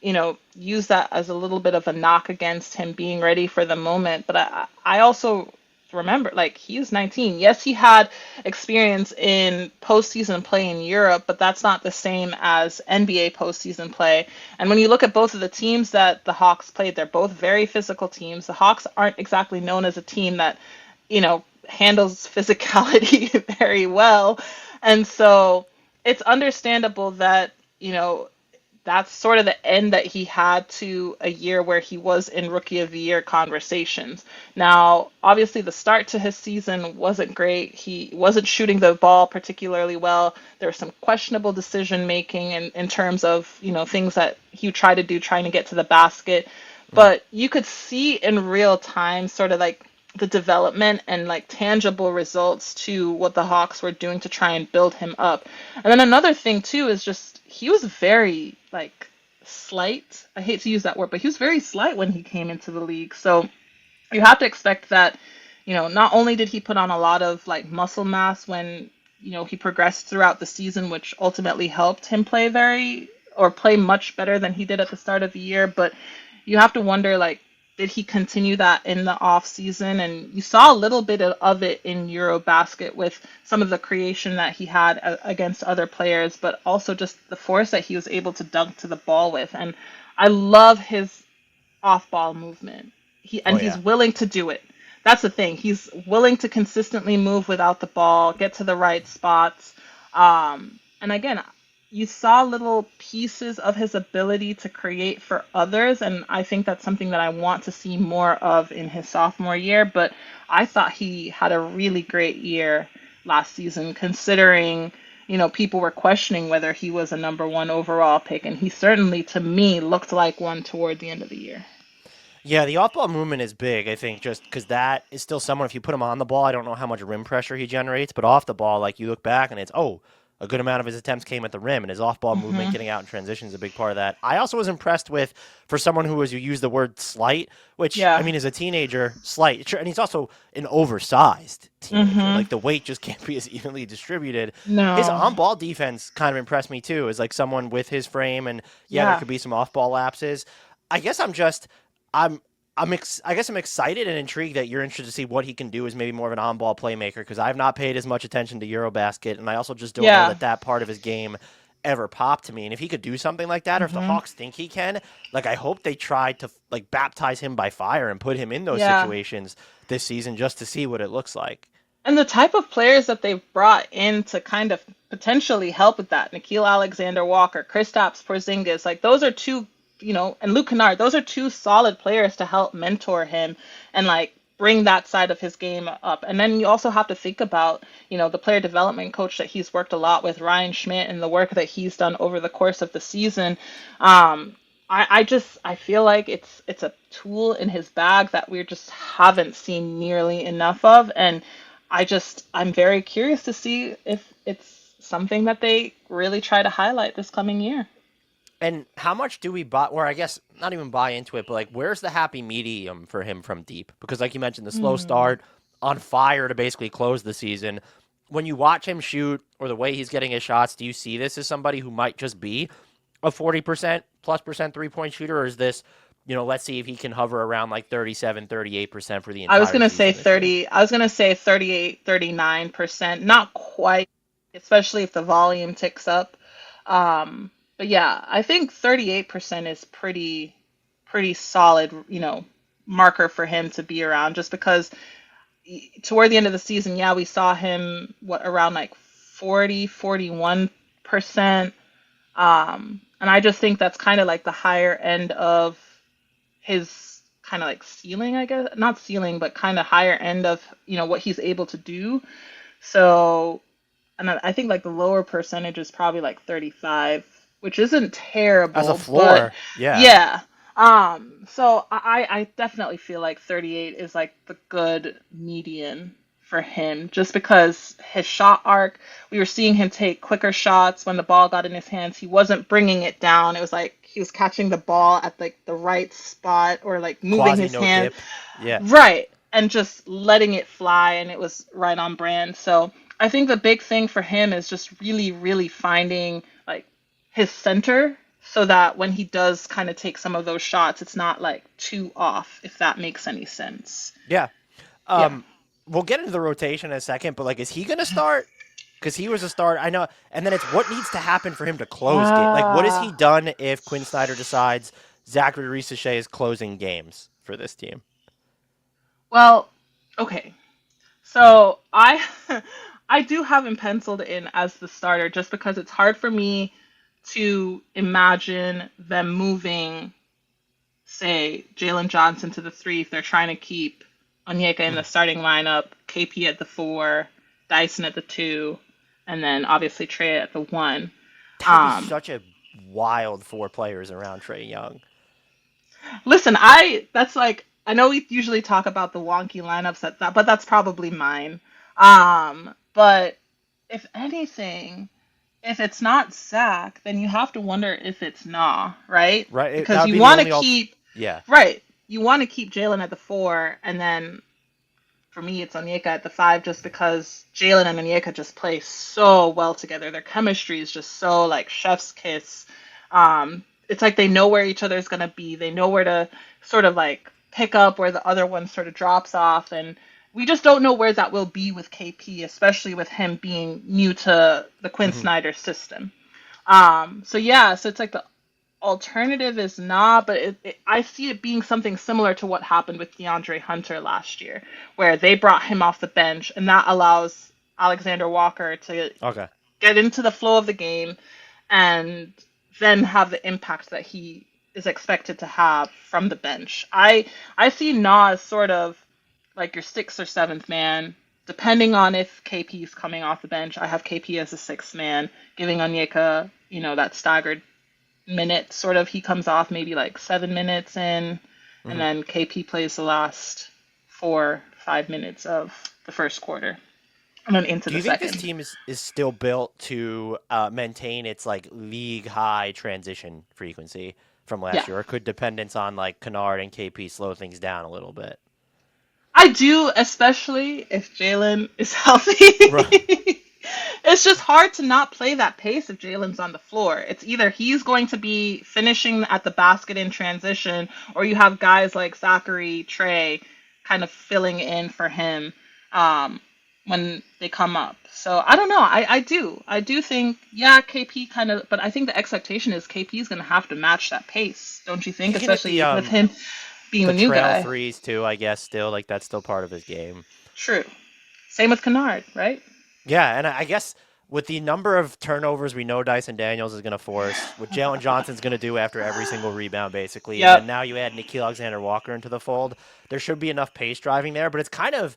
use that as a little bit of a knock against him being ready for the moment. But I also remember, like, he was 19. Yes, he had experience in postseason play in Europe, but that's not the same as NBA postseason play. And when you look at both of the teams that the Hawks played, they're both very physical teams. The Hawks aren't exactly known as a team that, handles physicality very well. And so it's understandable that, that's sort of the end that he had to a year where he was in Rookie of the Year conversations. Now, obviously, the start to his season wasn't great. He wasn't shooting the ball particularly well. There was some questionable decision making in terms of, things that he tried to do, trying to get to the basket. Mm. But you could see in real time sort of like the development and like tangible results to what the Hawks were doing to try and build him up. And then another thing too is just he was very like slight. I hate to use that word, but he was very slight when he came into the league. So you have to expect that, not only did he put on a lot of like muscle mass when, he progressed throughout the season, which ultimately helped him play much better than he did at the start of the year, but you have to wonder like did he continue that in the off season? And you saw a little bit of it in Eurobasket with some of the creation that he had against other players, but also just the force that he was able to dunk to the ball with. And I love his off-ball movement. Oh He's yeah. willing to do it. That's the thing. He's willing to consistently move without the ball, get to the right spots. And again, you saw little pieces of his ability to create for others, and I think that's something that I want to see more of in his sophomore year. But I thought he had a really great year last season, considering, people were questioning whether he was a number one overall pick, and he certainly, to me, looked like one toward the end of the year. Yeah, the off-ball movement is big, I think, just because that is still someone, if you put him on the ball, I don't know how much rim pressure he generates, but off the ball, like, you look back and it's, oh, a good amount of his attempts came at the rim, and his off-ball movement, Hmm. getting out in transition is a big part of that. I also was impressed with, for someone who was, you use the word slight, which, I Yeah. mean, as a teenager, slight, and he's also an oversized teenager. Hmm. Like, the weight just can't be as evenly distributed. His No. on-ball defense kind of impressed me, too, as, like, someone with his frame, and, yeah, there Yeah. could be some off-ball lapses. I guess I'm I guess I'm excited and intrigued that you're interested to see what he can do as maybe more of an on-ball playmaker because I've not paid as much attention to Eurobasket, and I also just don't know Yeah. that that part of his game ever popped to me. And if he could do something like that, or if the Hmm. Hawks think he can, like I hope they try to like baptize him by fire and put him in those Yeah. situations this season just to see what it looks like. And the type of players that they've brought in to kind of potentially help with that, Nikhil Alexander-Walker, Kristaps Porzingis, like those are two, and Luke Kennard, those are two solid players to help mentor him and like bring that side of his game up. And then you also have to think about, the player development coach that he's worked a lot with, Ryan Schmidt, and the work that he's done over the course of the season. I feel like it's a tool in his bag that we just haven't seen nearly enough of, and I'm very curious to see if it's something that they really try to highlight this coming year. And how much do we buy, or I guess not even buy into it, but like where's the happy medium for him from deep? Because like you mentioned, the slow Hmm. start, on fire to basically close the season. When you watch him shoot or the way he's getting his shots, do you see this as somebody who might just be a 40% plus percent 3-point shooter, or is this, let's see if he can hover around like 37, 38% for the I was entire going to say season this year? 30, I was going to say 38, 39%, not quite, especially if the volume ticks up. But yeah, I think 38% is pretty solid, marker for him to be around just because toward the end of the season, yeah, we saw him around like 40, 41%. And I just think that's kind of like the higher end of his kind of like ceiling, I guess. Not ceiling, but kind of higher end of, what he's able to do. So, and I think like the lower percentage is probably like 35, which isn't As a terrible, but floor, yeah. yeah. So I definitely feel like 38 is like the good median for him, just because his shot arc, we were seeing him take quicker shots when the ball got in his hands. He wasn't bringing it down. It was like he was catching the ball at like the right spot or like moving Quasi his no hand dip. Yeah. right and just letting it fly, and it was right on brand. So I think the big thing for him is just really, really finding like his center so that when he does kind of take some of those shots, it's not like too off, if that makes any sense. Yeah. Yeah. Um, we'll get into the rotation in a second, but like, is he going to start? Because he was a start, I know. And then it's what needs to happen for him to close game. Like, what has he Yeah. done if Quinn Snyder decides Zaccharie Risacher is closing games for this team? Well, okay. So I I do have him penciled in as the starter just because it's hard for me to imagine them moving, say, Jalen Johnson to the three if they're trying to keep Onyeka in the Mm. starting lineup, KP at the four, Dyson at the two, and then obviously Trae at the one. That would be Um, such a wild four players around Trae Young. Listen, that's like I know we usually talk about the wonky lineups but that's probably mine. But if anything, if it's not Zach, then you have to wonder if it's Nah, right? Right? That Because would you be the want to only keep Yeah. right, you want to keep Jalen at the four, and then for me it's Onyeka at the five, just because Jalen and Onyeka just play so well together. Their chemistry is just so like chef's kiss. It's like they know where each other's gonna be. They know where to sort of like pick up where the other one sort of drops off, and we just don't know where that will be with KP, especially with him being new to the Quinn Mhm. Snyder system. So it's like the alternative is nah, but I see it being something similar to what happened with DeAndre Hunter last year, where they brought him off the bench, and that allows Alexander Walker to Okay. get into the flow of the game and then have the impact that he is expected to have from the bench. I see Na as sort of like your sixth or seventh man, depending on if KP is coming off the bench. I have KP as a sixth man, giving Onyeka, that staggered minute sort of. He comes off maybe like 7 minutes in, and Mhm. then KP plays the last 4-5 minutes of the first quarter, and then into Do the you think this second. team is still built to maintain its like league high transition frequency from Yeah. last year, or could dependence on like Kennard and KP slow things down a little bit? I do, especially if Jalen is healthy. Right. It's just hard to not play that pace if Jalen's on the floor. It's either he's going to be finishing at the basket in transition, or you have guys like Zaccharie, Trae, kind of filling in for him um, when they come up. So I don't know. I do think, yeah, KP kind of, but I think the expectation is KP is going to have to match that pace, don't you think? He can hit Especially with him being the the new trail guy. threes too, I guess. Still, like that's still part of his game. True. Same with Kennard, right? Yeah, and I guess with the number of turnovers we know Dyson Daniels is going to force, what Jalen Johnson's going to do after every single rebound, basically, and then Yep. now you add Nickeil Alexander-Walker into the fold, there should be enough pace driving there. But it's kind of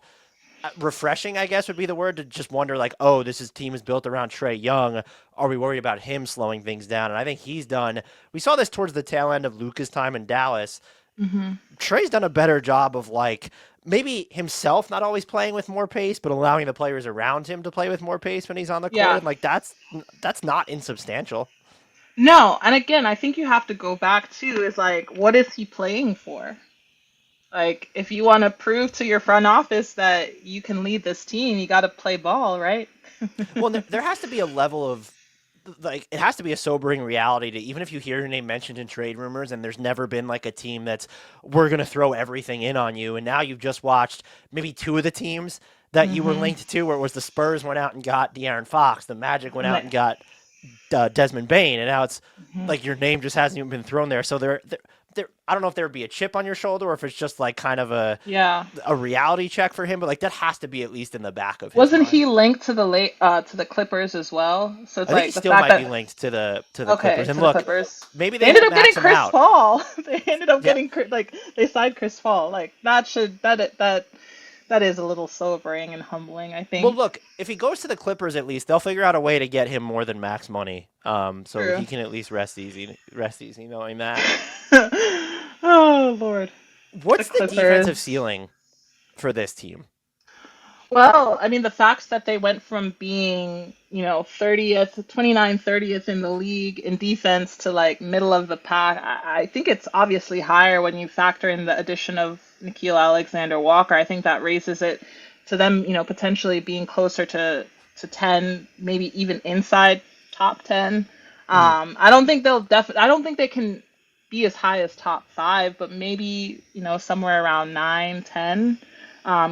refreshing, I guess, would be the word to just wonder, like, oh, team is built around Trae Young. Are we worried about him slowing things down? And I think he's done. We saw this towards the tail end of Luka's time in Dallas. Hmm. Trae's done a better job of like maybe himself not always playing with more pace, but allowing the players around him to play with more pace when he's on the court, Yeah. and like that's not insubstantial. No, and again, I think you have to go back to is like, what is he playing for? Like, if you want to prove to your front office that you can lead this team, you got to play ball, right? Well, there has to be a level of like it has to be a sobering reality to even if you hear your name mentioned in trade rumors and there's never been like a team that's we're going to throw everything in on you, and now you've just watched maybe two of the teams that you were Hmm. linked to where it was the Spurs went out and got De'Aaron Fox, the Magic went And out that, and got Desmond Bain, and now it's mhm. like your name just hasn't even been thrown there. So there, I don't know if there would be a chip on your shoulder or if it's just like kind of Yeah. a reality check for him, but like that has to be at least in the back of his Wasn't he mind. linked to the to the Clippers as well? So it's I think he like the still fact might be that linked to the okay, Clippers. And to the look, Clippers. maybe They they ended won't up getting max him Chris out. Paul. They ended up Yeah, getting like they signed Chris Paul. Like that is a little sobering and humbling, I well, think. look, if he goes to the Clippers, at least they'll figure out a way to get him more than max money. So True. he can at least rest easy knowing that. Oh Lord, the What's the defensive Clippers. ceiling for this team? Well, I mean, the fact that they went from being, 30th, 30th in the league in defense to like middle of the pack, I think it's obviously higher when you factor in the addition of Nickeil Alexander Walker. I think that raises it to them, potentially being closer to 10, maybe even inside top 10. Mhm. I don't think they can be as high as top five, but maybe, somewhere around 9, 10,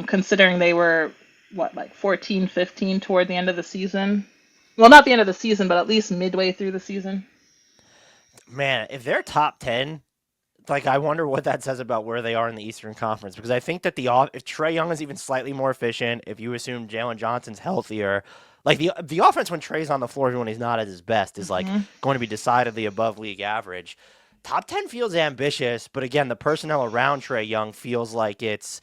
considering they were what, like 14, 15 toward the end of the season. Well, not the end of the season, but at least midway through the season. Man, if they're top 10, like I wonder what that says about where they are in the Eastern Conference, because I think that if Trae Young is even slightly more efficient, if you assume Jalen Johnson's healthier, like the offense when Trae's on the floor when he's not at his best is like Hmm. going to be decidedly above league average. Top 10 feels ambitious, but again, the personnel around Trae Young feels like it's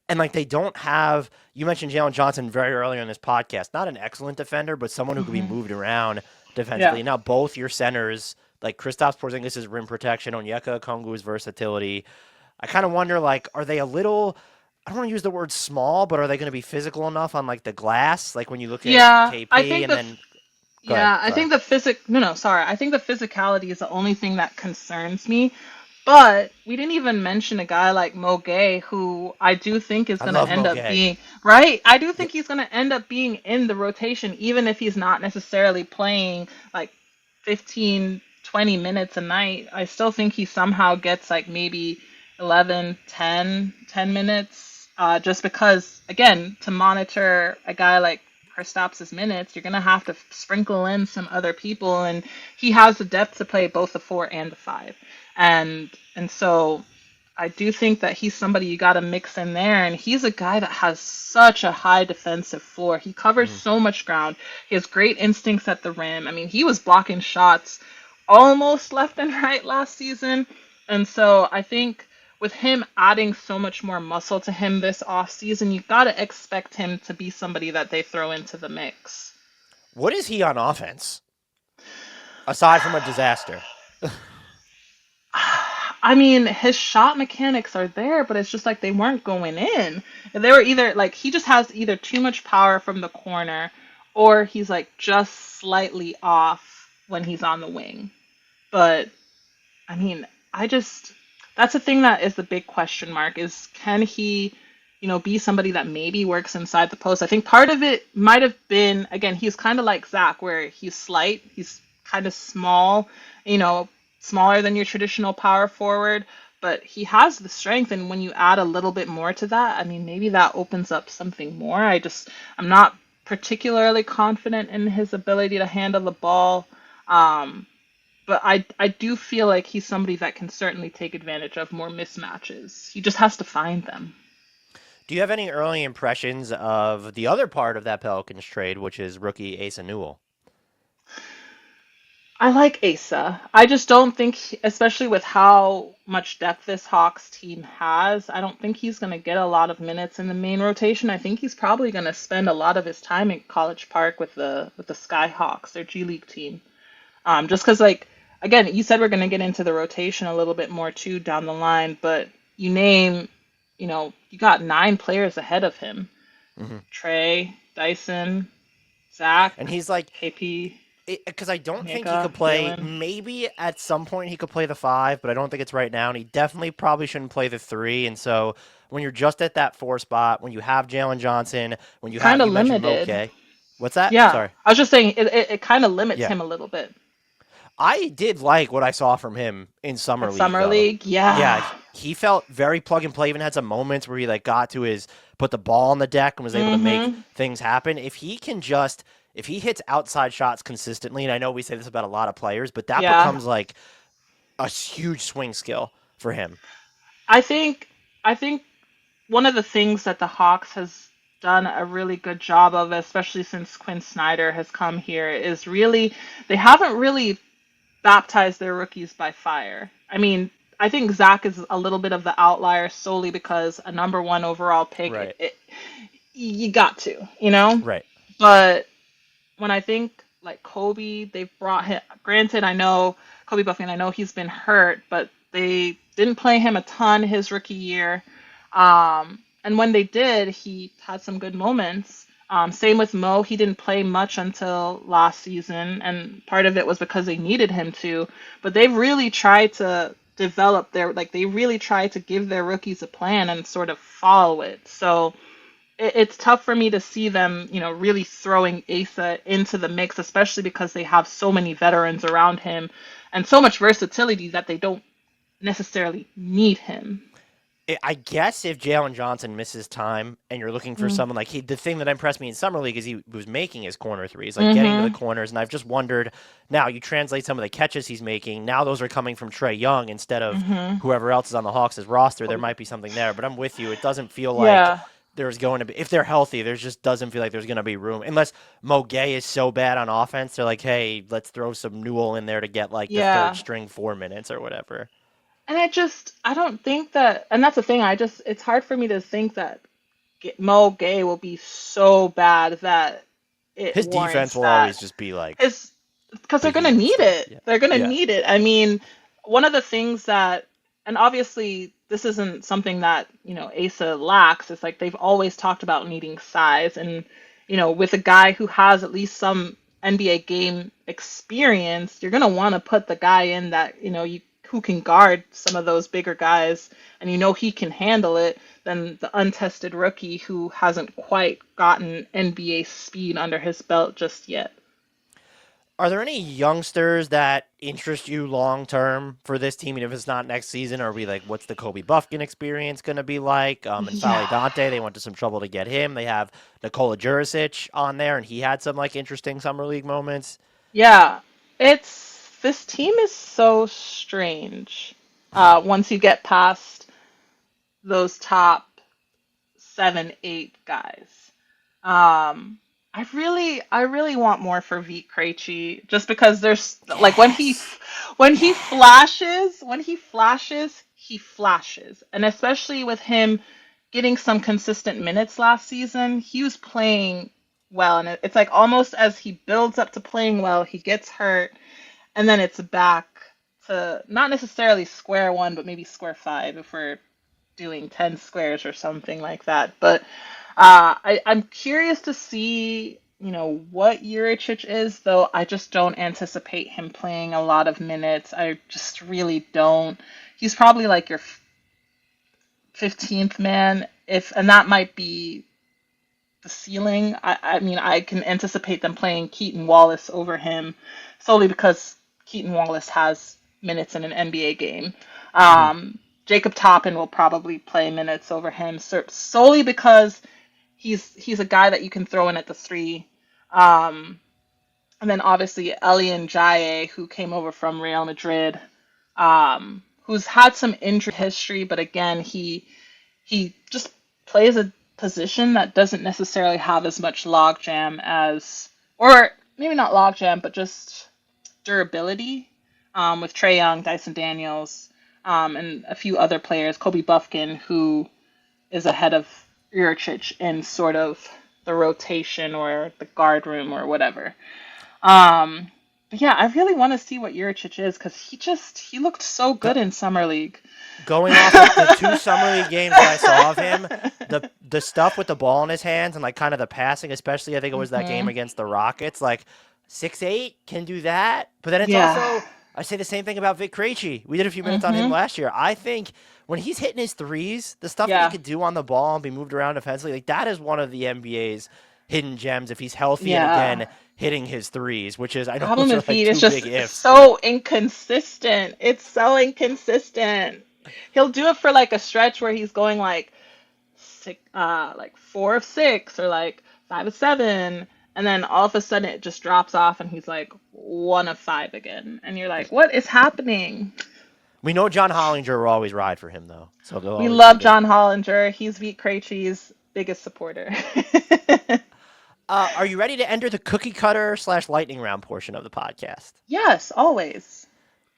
and like they don't have you mentioned Jalen Johnson very early on this podcast, not an excellent defender, but someone who can be Hmm. moved around defensively. Yeah. And now both your centers like Kristaps Porzingis' rim protection, Onyeka Okongwu's versatility. I kind of wonder, like, are they a little? I don't want to use the word small, but are they going to be physical enough on like the glass? Like when you look at Yeah, I KP, think and the then go ahead. yeah, I Sorry. think the physic no, no, sorry. I think the physicality is the only thing that concerns me. But we didn't even mention a guy like Mo Gueye, who I do think is I going to love end Mo up Gueye. being right. I do Yeah, think he's going to end up being in the rotation, even if he's not necessarily playing like 15, 20 minutes a night. I still think he somehow gets like maybe 11, 10 minutes. Just because, again, to monitor a guy like Kristaps's minutes, you're going to have to sprinkle in some other people. And he has the depth to play both the 4 and the 5. And so I do think that he's somebody you got to mix in there. And he's a guy that has such a high defensive floor. He covers Mm. so much ground. He has great instincts at the rim. I mean, he was blocking shots almost left and right last season. And so I think with him adding so much more muscle to him this offseason, you got to expect him to be somebody that they throw into the mix. What is he on offense? Aside from a disaster. I mean, his shot mechanics are there, but it's just like they weren't going in. They were either like he just has either too much power from the corner or he's like just slightly off when he's on the wing. But I mean, I just that's the thing that is the big question mark is can he, be somebody that maybe works inside the post? I think part of it might have been again, he's kind of like Zach where he's slight, he's kind of small, smaller than your traditional power forward, but he has the strength and when you add a little bit more to that, I mean, maybe that opens up something more. I'm not particularly confident in his ability to handle the ball. But I do feel like he's somebody that can certainly take advantage of more mismatches. He just has to find them. Do you have any early impressions of the other part of that Pelicans trade, which is rookie Asa Newell? I like Asa. I just don't think, especially with how much depth this Hawks team has, I don't think he's going to get a lot of minutes in the main rotation. I think he's probably going to spend a lot of his time in College Park with the Sky Hawks, their G League team. Just because, like, again, you said we're going to get into the rotation a little bit more too down the line, but you name, you got 9 players ahead of him. Mm-hmm. Trae, Dyson, Zach, And he's like, KP, because I don't think he Onyeka, could play. Jalen. Maybe at some point he could play the 5, but I don't think it's right now. And he definitely probably shouldn't play the 3. And so when you're just at that 4 spot, when you have Jalen Johnson, when you have Kind of you mentioned Mo limited. Gueye. What's that? Yeah, Sorry. I was just saying it kind of limits Yeah. him a little bit. I did like what I saw from him in summer At league, Summer though. League, Yeah, yeah. he felt very plug and play. Even had some moments where he like got to his put the ball on the deck and was able to make Mm-hmm. things happen. If he hits outside shots consistently, and I know we say this about a lot of players, but that Yeah. becomes like a huge swing skill for him. I think I think one of the things that the Hawks has done a really good job of, especially since Quinn Snyder has come here, is really they haven't really baptized their rookies by fire. I mean, I think Zach is a little bit of the outlier solely because a number 1 overall pick, Right. you got to. Right. But when I think like Kobe, they've brought him. Granted, I know Kobe Buffington. I know he's been hurt, but they didn't play him a ton his rookie year. And when they did, he had some good moments. Same with Mo. He didn't play much until last season, and part of it was because they needed him to. But they've really tried to develop they really tried to give their rookies a plan and sort of follow it. So it's tough for me to see them, really throwing Asa into the mix, especially because they have so many veterans around him and so much versatility that they don't necessarily need him. I guess if Jalen Johnson misses time and you're looking for Mm. someone like the thing that impressed me in summer league is he was making his corner threes, like getting to the Mm-hmm. corners, and I've just wondered now you translate some of the catches he's making. Now those are coming from Trae Young instead of Mm-hmm. whoever else is on the Hawks' roster. There might be something there, but I'm with you. It doesn't feel like Yeah. there's going to be if they're healthy. There just doesn't feel like there's going to be room unless Mo Gueye is so bad on offense. They're like, hey, let's throw some Newell in there to get like the third Yeah. string 4 minutes or whatever. And I don't think that, and that's the thing, it's hard for me to think that Mo Gay will be so bad that it His defense warrants will that. always just be like It's because they're the going to Heat and need stuff. it. Yeah. They're going to Yeah. need it. I mean, one of the things that, and obviously this isn't something that, Asa lacks. It's like they've always talked about needing size. And, with a guy who has at least some NBA game experience, you're going to want to put the guy in that, who can guard some of those bigger guys and he can handle it than the untested rookie who hasn't quite gotten NBA speed under his belt just yet. Are there any youngsters that interest you long term for this team? And if it's not next season, are we like, what's the Kobe Buffkin experience going to be like? And Fale Yeah. Dante, they went to some trouble to get him. They have Nikola Jurisic on there, and he had some like interesting summer league moments. Yeah. This team is so strange. Once you get past those top 7, 8 guys. Um, I really want more for Vit Krejci just because there's like Yes. he flashes, and especially with him getting some consistent minutes last season, he was playing well, and it's like almost as he builds up to playing well, he gets hurt, and then it's back to not necessarily square one, but maybe square five if we're doing 10 squares or something like that. But I'm curious to see, what Juricic is, though I just don't anticipate him playing a lot of minutes. I just really don't. He's probably like your 15th man, and that might be the ceiling. I mean, I can anticipate them playing Keaton Wallace over him solely because Keaton Wallace has minutes in an NBA game. Mhm. Jacob Toppin will probably play minutes over him solely because he's a guy that you can throw in at the three. Um, and then obviously Elian Jaye, who came over from Real Madrid, who's had some injury history, but again, he just plays a position that doesn't necessarily have as much logjam as, or maybe not logjam, but just durability. With Trae Young, Dyson Daniels, and a few other players, Kobe Buffkin, who is ahead of Juricic in sort of the rotation or the guard room or whatever. Um, but yeah, I really want to see what Juricic is because he looked so good Go- in summer league. Going off of the two summer league games that I saw of him, the stuff with the ball in his hands and like kind of the passing, especially I think it was that game hmm against the Rockets, like 6'8" can do that. But then it's Yeah. also I say the same thing about Vit Krejci. We did a few minutes on him hmm last year. I think when he's hitting his threes, the stuff that he Yeah. could do on the ball and be moved around defensively, like that is one of the NBA's hidden gems if he's healthy and Yeah. again hitting his threes, which is I know Problem those are with like Heat is two big just ifs, but so inconsistent. It's so inconsistent. He'll do it for like a stretch where he's going like like 4 of 6 or like 5 of 7, and then all of a sudden it just drops off and he's like 1 of 5 again, and you're like, what is happening? we know John Hollinger will always ride for him though, so they'll We always be love there. John Hollinger. He's Vit Krejci's biggest supporter. Are you ready to enter the cookie cutter slash lightning round portion of the podcast? Yes, always.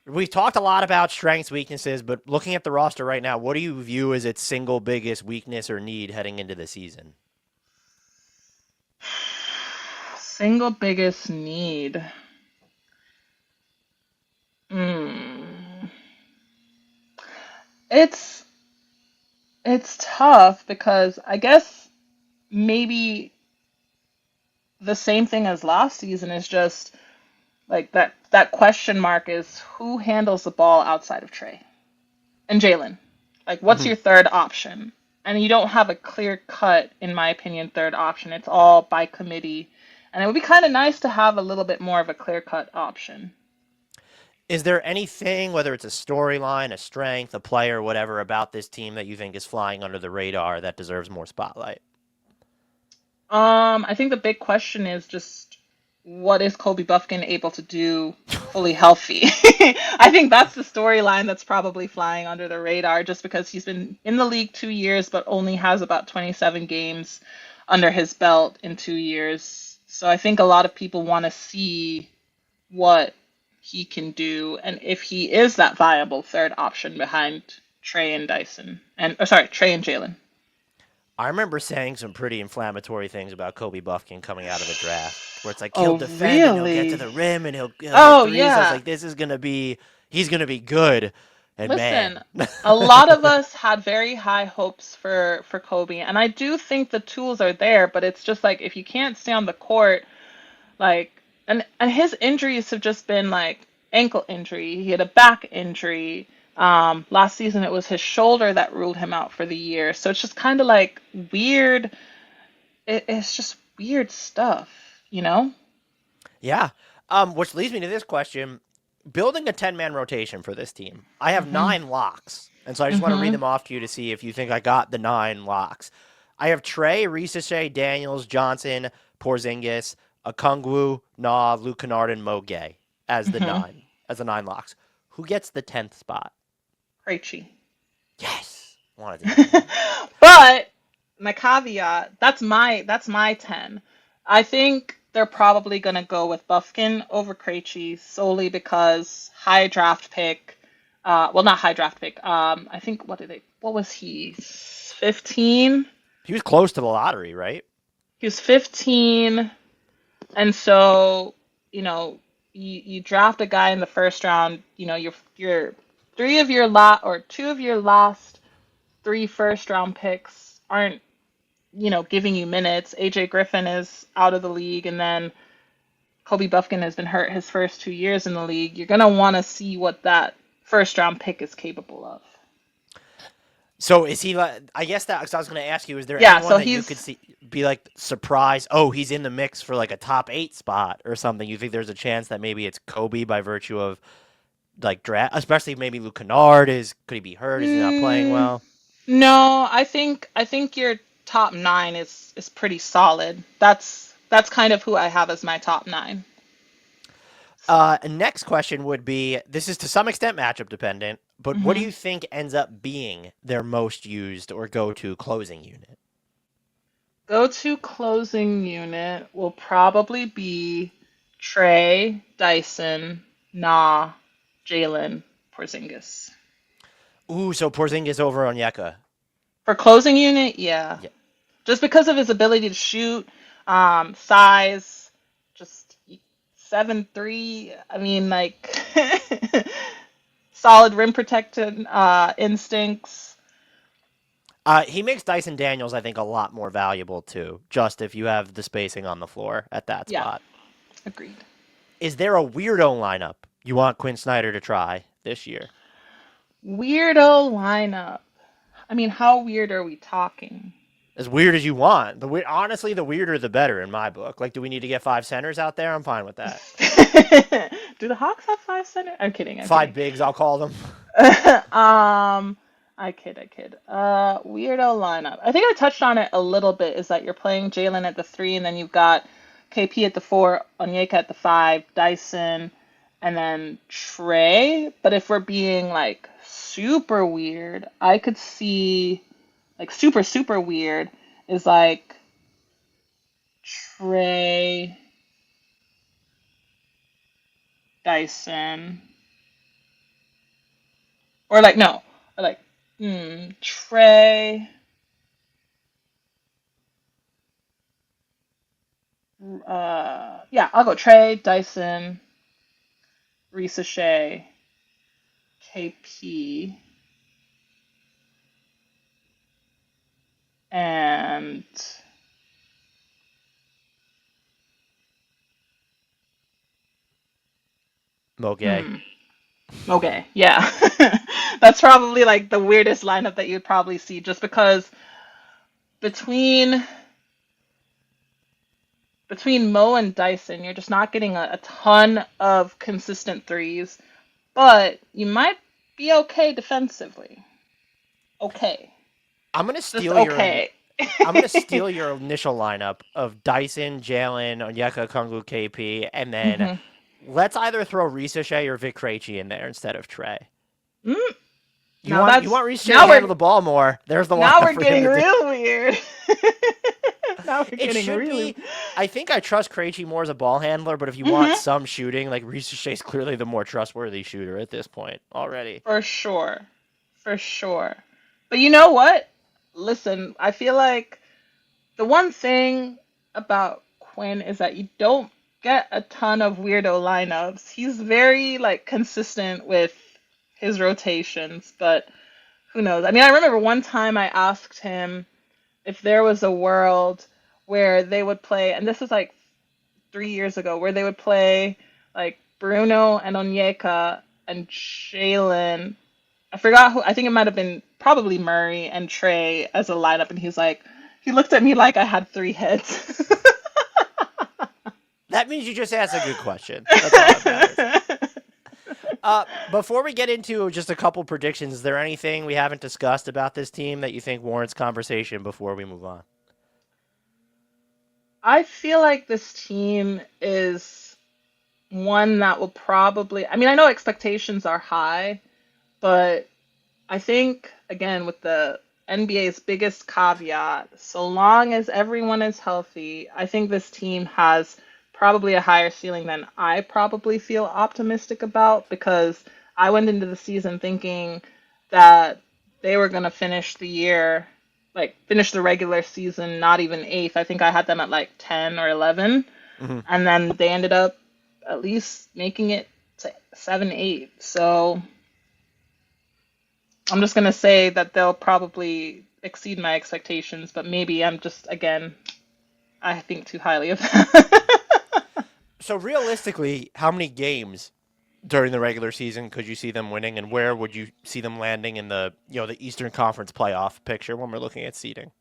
We've talked a lot about strengths, weaknesses, but looking at the roster right now, what do you view as its single biggest weakness or need heading into the season? Single biggest need. Mm. It's it's tough because I guess maybe the same thing as last season is just like that question mark is who handles the ball outside of Trae and Jalen. Like, what's Mhm. your third option? And you don't have a clear cut, in my opinion, third option. It's all by committee. And it would be kind of nice to have a little bit more of a clear cut option. Is there anything, whether it's a storyline, a strength, a player, whatever, about this team that you think is flying under the radar that deserves more spotlight? I think the big question is just what is Kobe Buffkin able to do fully healthy? I think that's the storyline that's probably flying under the radar just because he's been in the league 2 years but only has about 27 games under his belt in 2 years. So I think a lot of people want to see what he can do and if he is that viable third option behind Trey and Dyson and sorry, Trey and Jalen. I remember saying some pretty inflammatory things about Kobe Buffkin coming out of the draft, where it's like he'll Oh, defend and he'll get to really? the rim and he'll hit Oh, threes. I was yeah. like, he's gonna be good, and man, Listen, a lot of us had very high hopes for Kobe, and I do think the tools are there, but it's just like if you can't stay on the court, like and his injuries have just been like ankle injury. He had a back injury. Last season it was his shoulder that ruled him out for the year. So it's just kind of like weird. It's just weird stuff, you know? yeah. Which leads me to this question. Building a 10-man rotation for this team. I have Mhm. 9 locks. And so I just want to read Mhm. them off to you to see if you think I got the 9 locks. I have Trae, Risacher, Daniels, Johnson, Porzingis, Okongwu, Luke Kennard, and Mo Gueye as Mhm. the 9 locks. Who gets the 10th spot? Krejci. Yes. Wanted to hear that. But my caveat, that's my 10. I think they're probably gonna go with Buffkin over Krejci solely because high draft pick. Well, not high draft pick. I think what was he? 15. He was close to the lottery, right? He was 15, and so you know you draft a guy in the first round. Your three of your lot or two of your last three first round picks aren't giving you minutes. AJ Griffin is out of the league, and then Kobe Buffkin has been hurt his first 2 years in the league. You're gonna want to see what that first round pick is capable of. So is he like? I guess that because I was going to ask you, is there Yeah, anyone so that you could he's see be like surprised? Oh, he's in the mix for like a top 8 spot or something. You think there's a chance that maybe it's Kobe by virtue of like draft, especially maybe Luke Kennard is. Could he be hurt? Is he not playing mm, well? no. I think your top nine is pretty solid. That's kind of who I have as my top nine. So. Next question would be: this is to some extent matchup dependent, but what do hmm you think ends up being their most used or go-to closing unit? Go-to closing unit will probably be Trae, Dyson, Jalen, Porzingis. Ooh, so Porzingis over Onyeka. For closing unit, yeah. Yeah. Just because of his ability to shoot, size, just 7'3". I mean, like, solid rim protected instincts. He makes Dyson Daniels, I think, a lot more valuable too. Just if you have the spacing on the floor at that Yeah, spot. agreed. Is there a weirdo lineup you want Quinn Snyder to try this year? Weirdo lineup. I mean, how weird are we talking? As weird as you want. Honestly, the weirder the better in my book. Like, do we need to get 5 centers out there? I'm fine with that. Do the Hawks have five center? I'm kidding. I'm 5 kidding. bigs, I'll call them. I kid, I kid. Weirdo lineup. I think I touched on it a little bit. Is that you're playing Jalen at the three, and then you've got KP at the four, Onyeka at the five, Dyson, and then Trae. But if we're being like super weird, I could see like super weird is like Trae, Dyson, or like no, or like Trae. Yeah, I'll go Trae, Dyson, Risacher, KP, and Mo Gueye. hmm, okay, yeah. That's probably like the weirdest lineup that you'd probably see, just because between between Mo and Dyson, you're just not getting a ton of consistent threes, but you might be okay defensively. Okay, I'm gonna just steal your okay. I'm gonna steal your initial lineup of Dyson, Jalen, Onyeka, Okongwu, KP, and then hmm let's either throw Risacher or Vit Krejci in there instead of Trae. Mm, You now want that's Risacher to handle we're the ball more. There's the now lineup we're for him getting to do. real weird. Now we're It getting should really. be. I think I trust Krejci more as a ball handler, but if you want hmm some shooting, like Risacher is clearly the more trustworthy shooter at this point already. For sure. For sure. But you know what? Listen, I feel like the one thing about Quinn is that you don't get a ton of weirdo lineups. He's very like consistent with his rotations, but who knows? I mean, I remember one time I asked him if there was a world where they would play, and this was like 3 years ago, where they would play like Bruno and Onyeka and Jalen. I forgot who. I think it might have been probably Murray and Trae as a lineup, and he looked at me like I had three heads. That means you just asked a good question. That's all that matters. Before we get into just a couple predictions, is there anything we haven't discussed about this team that you think warrants conversation before we move on? I feel like this team is one that will probably, I mean, I know expectations are high, but I think, again, with the NBA's biggest caveat, so long as everyone is healthy, I think this team has probably a higher ceiling than I probably feel optimistic about because I went into the season thinking that they were going to finish the year, like finish the regular season, not even eighth. I think I had them at like 10 or 11. Hmm. And then they ended up at least making it to 7, 8. So I'm just gonna say that they'll probably exceed my expectations, but maybe I'm just again I think too highly of them. So realistically, how many games during the regular season could you see them winning, and where would you see them landing in the the Eastern Conference playoff picture when we're looking at seeding?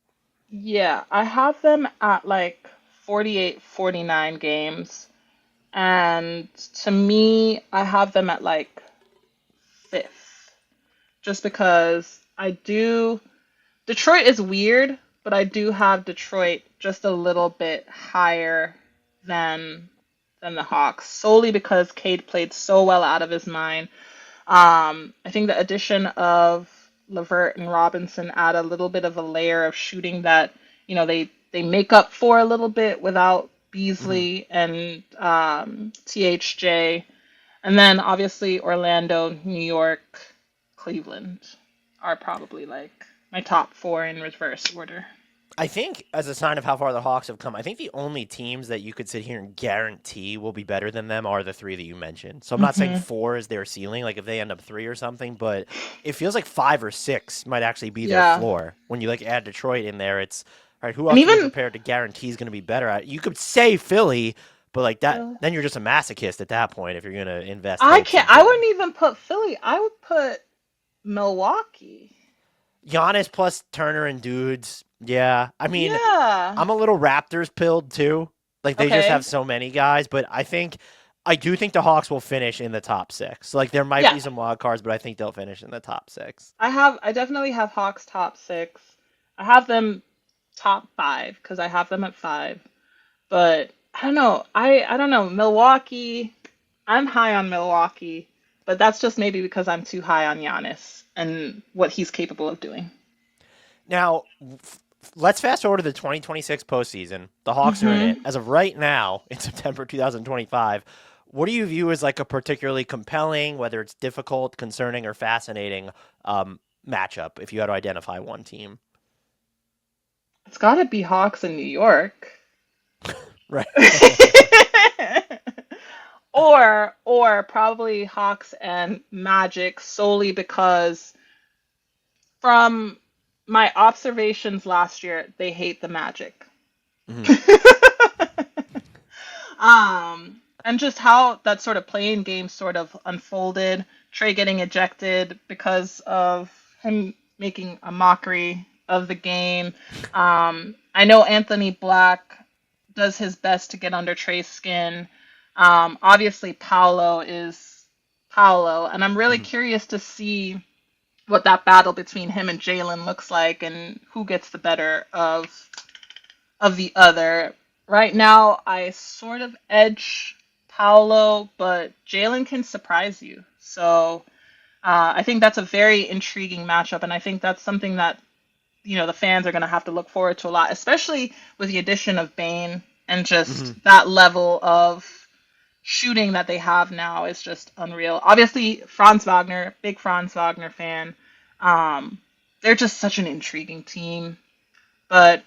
Yeah, I have them at like 48, 49 games. And to me, I have them at like fifth. Just because I do. Detroit is weird, but I do have Detroit just a little bit higher than than the Hawks, solely because Cade played so well out of his mind. I think the addition of Levert and Robinson add a little bit of a layer of shooting that they make up for a little bit without Hmm. Beasley and THJ, and then obviously Orlando, New York, Cleveland are probably like my top four in reverse order. I think, as a sign of how far the Hawks have come, I think the only teams that you could sit here and guarantee will be better than them are the three that you mentioned. So I'm not saying Hmm. four is their ceiling, like if they end up three or something, but it feels like five or six might actually be their Yeah, floor. When you like add Detroit in there, it's all right. Who and else are you even prepared to guarantee is going to be better at? You could say Philly, but like that, then you're just a masochist at that point if you're going to invest I hopes can't. in I Philly. wouldn't even put Philly. I would put Milwaukee. Giannis plus Turner and dudes. Yeah, I mean, Yeah. I'm a little Raptors pilled too. Like they just have Okay. so many guys, but I do think the Hawks will finish in the top six. Like there might Yeah. be some wild cards, but I think they'll finish in the top six. I definitely have Hawks top six. I have them top five because I have them at five. But I don't know. I don't know. Milwaukee. I'm high on Milwaukee, but that's just maybe because I'm too high on Giannis and what he's capable of doing. Now, let's fast forward to the 2026 postseason. The Hawks are in it. Hmm. As of right now, in September 2025, what do you view as like a particularly compelling, whether it's difficult, concerning, or fascinating matchup if you had to identify one team? It's got to be Hawks in New York. Right. Or probably Hawks and Magic solely because from my observations last year, they hate the Magic. Mhm. And just how that sort of playing game sort of unfolded. Trae getting ejected because of him making a mockery of the game. I know Anthony Black does his best to get under Trae's skin. Obviously, Paolo is Paolo, and I'm really Mhm. curious to see what that battle between him and Jalen looks like and who gets the better of the other. Right now, I sort of edge Paolo, but Jalen can surprise you. So I think that's a very intriguing matchup, and I think that's something that the fans are going to have to look forward to a lot, especially with the addition of Bane and just Mhm. that level of shooting that they have now is just unreal. Obviously, Franz Wagner, big Franz Wagner fan. Um, they're just such an intriguing team. But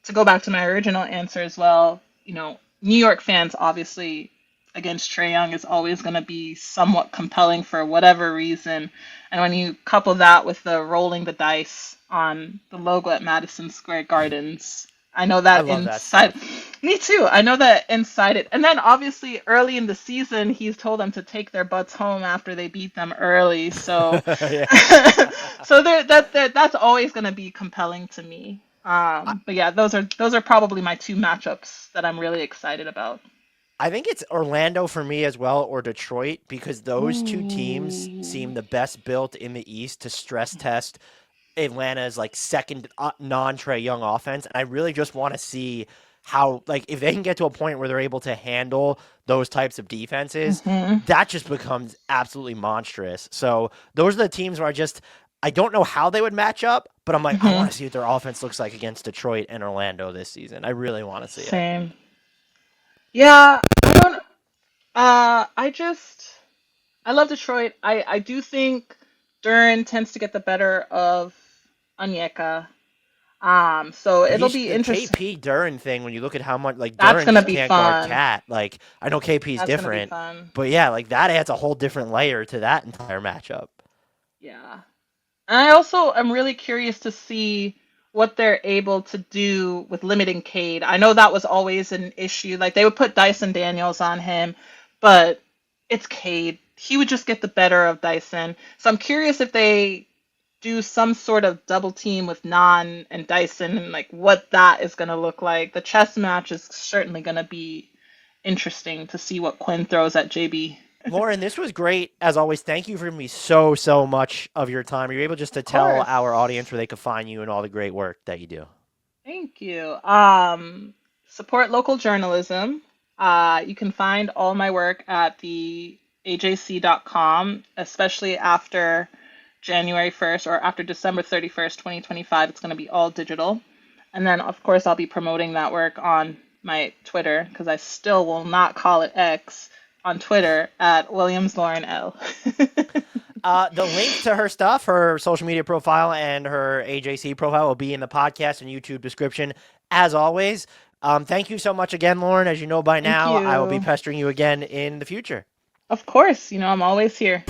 to go back to my original answer as well, New York fans obviously against Trae Young is always going to be somewhat compelling for whatever reason. And when you couple that with the rolling the dice on the logo at Madison Square Gardens, I know I that love that inside, stuff. me too. I know that inside it. And then obviously early in the season, he's told them to take their butts home after they beat them early. So, Yeah. so that's always going to be compelling to me. I, But yeah, those are probably my two matchups that I'm really excited about. I think it's Orlando for me as well, or Detroit, because those two teams seem Ooh. the best built in the East to stress test Atlanta's like second non-Trae Young offense, and I really just want to see how, like, if they can get to a point where they're able to handle those types of defenses, Hmm. that just becomes absolutely monstrous. So those are the teams where I don't know how they would match up, but I'm like, I Hmm. want to see what their offense looks like against Detroit and Orlando this season. I really want to see it. Same. Yeah, I don't. I just I love Detroit. I do think Duran tends to get the better of Onyeka. So But it'll he's be the interesting. KP Duran thing when you look at how much like That's Duran gonna just be can't guard fun. Cat. Like I know KP's That's gonna be different, fun. but yeah, like that adds a whole different layer to that entire matchup. Yeah. And I also am really curious to see what they're able to do with limiting Cade. I know that was always an issue. Like they would put Dyson Daniels on him, but it's Cade. He would just get the better of Dyson. So I'm curious if they do some sort of double team with Non and Dyson and like what that is going to look like. The chess match is certainly going to be interesting to see what Quinn throws at JB. Lauren, this was great as always. Thank you for giving me so much of your time. You're able just to Of tell course. our audience where they can find you and all the great work that you do. Thank you. Support local journalism. You can find all my work at the ajc.com, especially after January 1st or after December 31st, 2025. It's going to be all digital. And then, of course, I'll be promoting that work on my Twitter because I still will not call it X on Twitter at Williams Lauren L. The link to her stuff, her social media profile, and her AJC profile will be in the podcast and YouTube description, as always. Thank you so much again, Lauren. As you know by Thank now, I will be you. pestering you again in the future. Of course, I'm always here.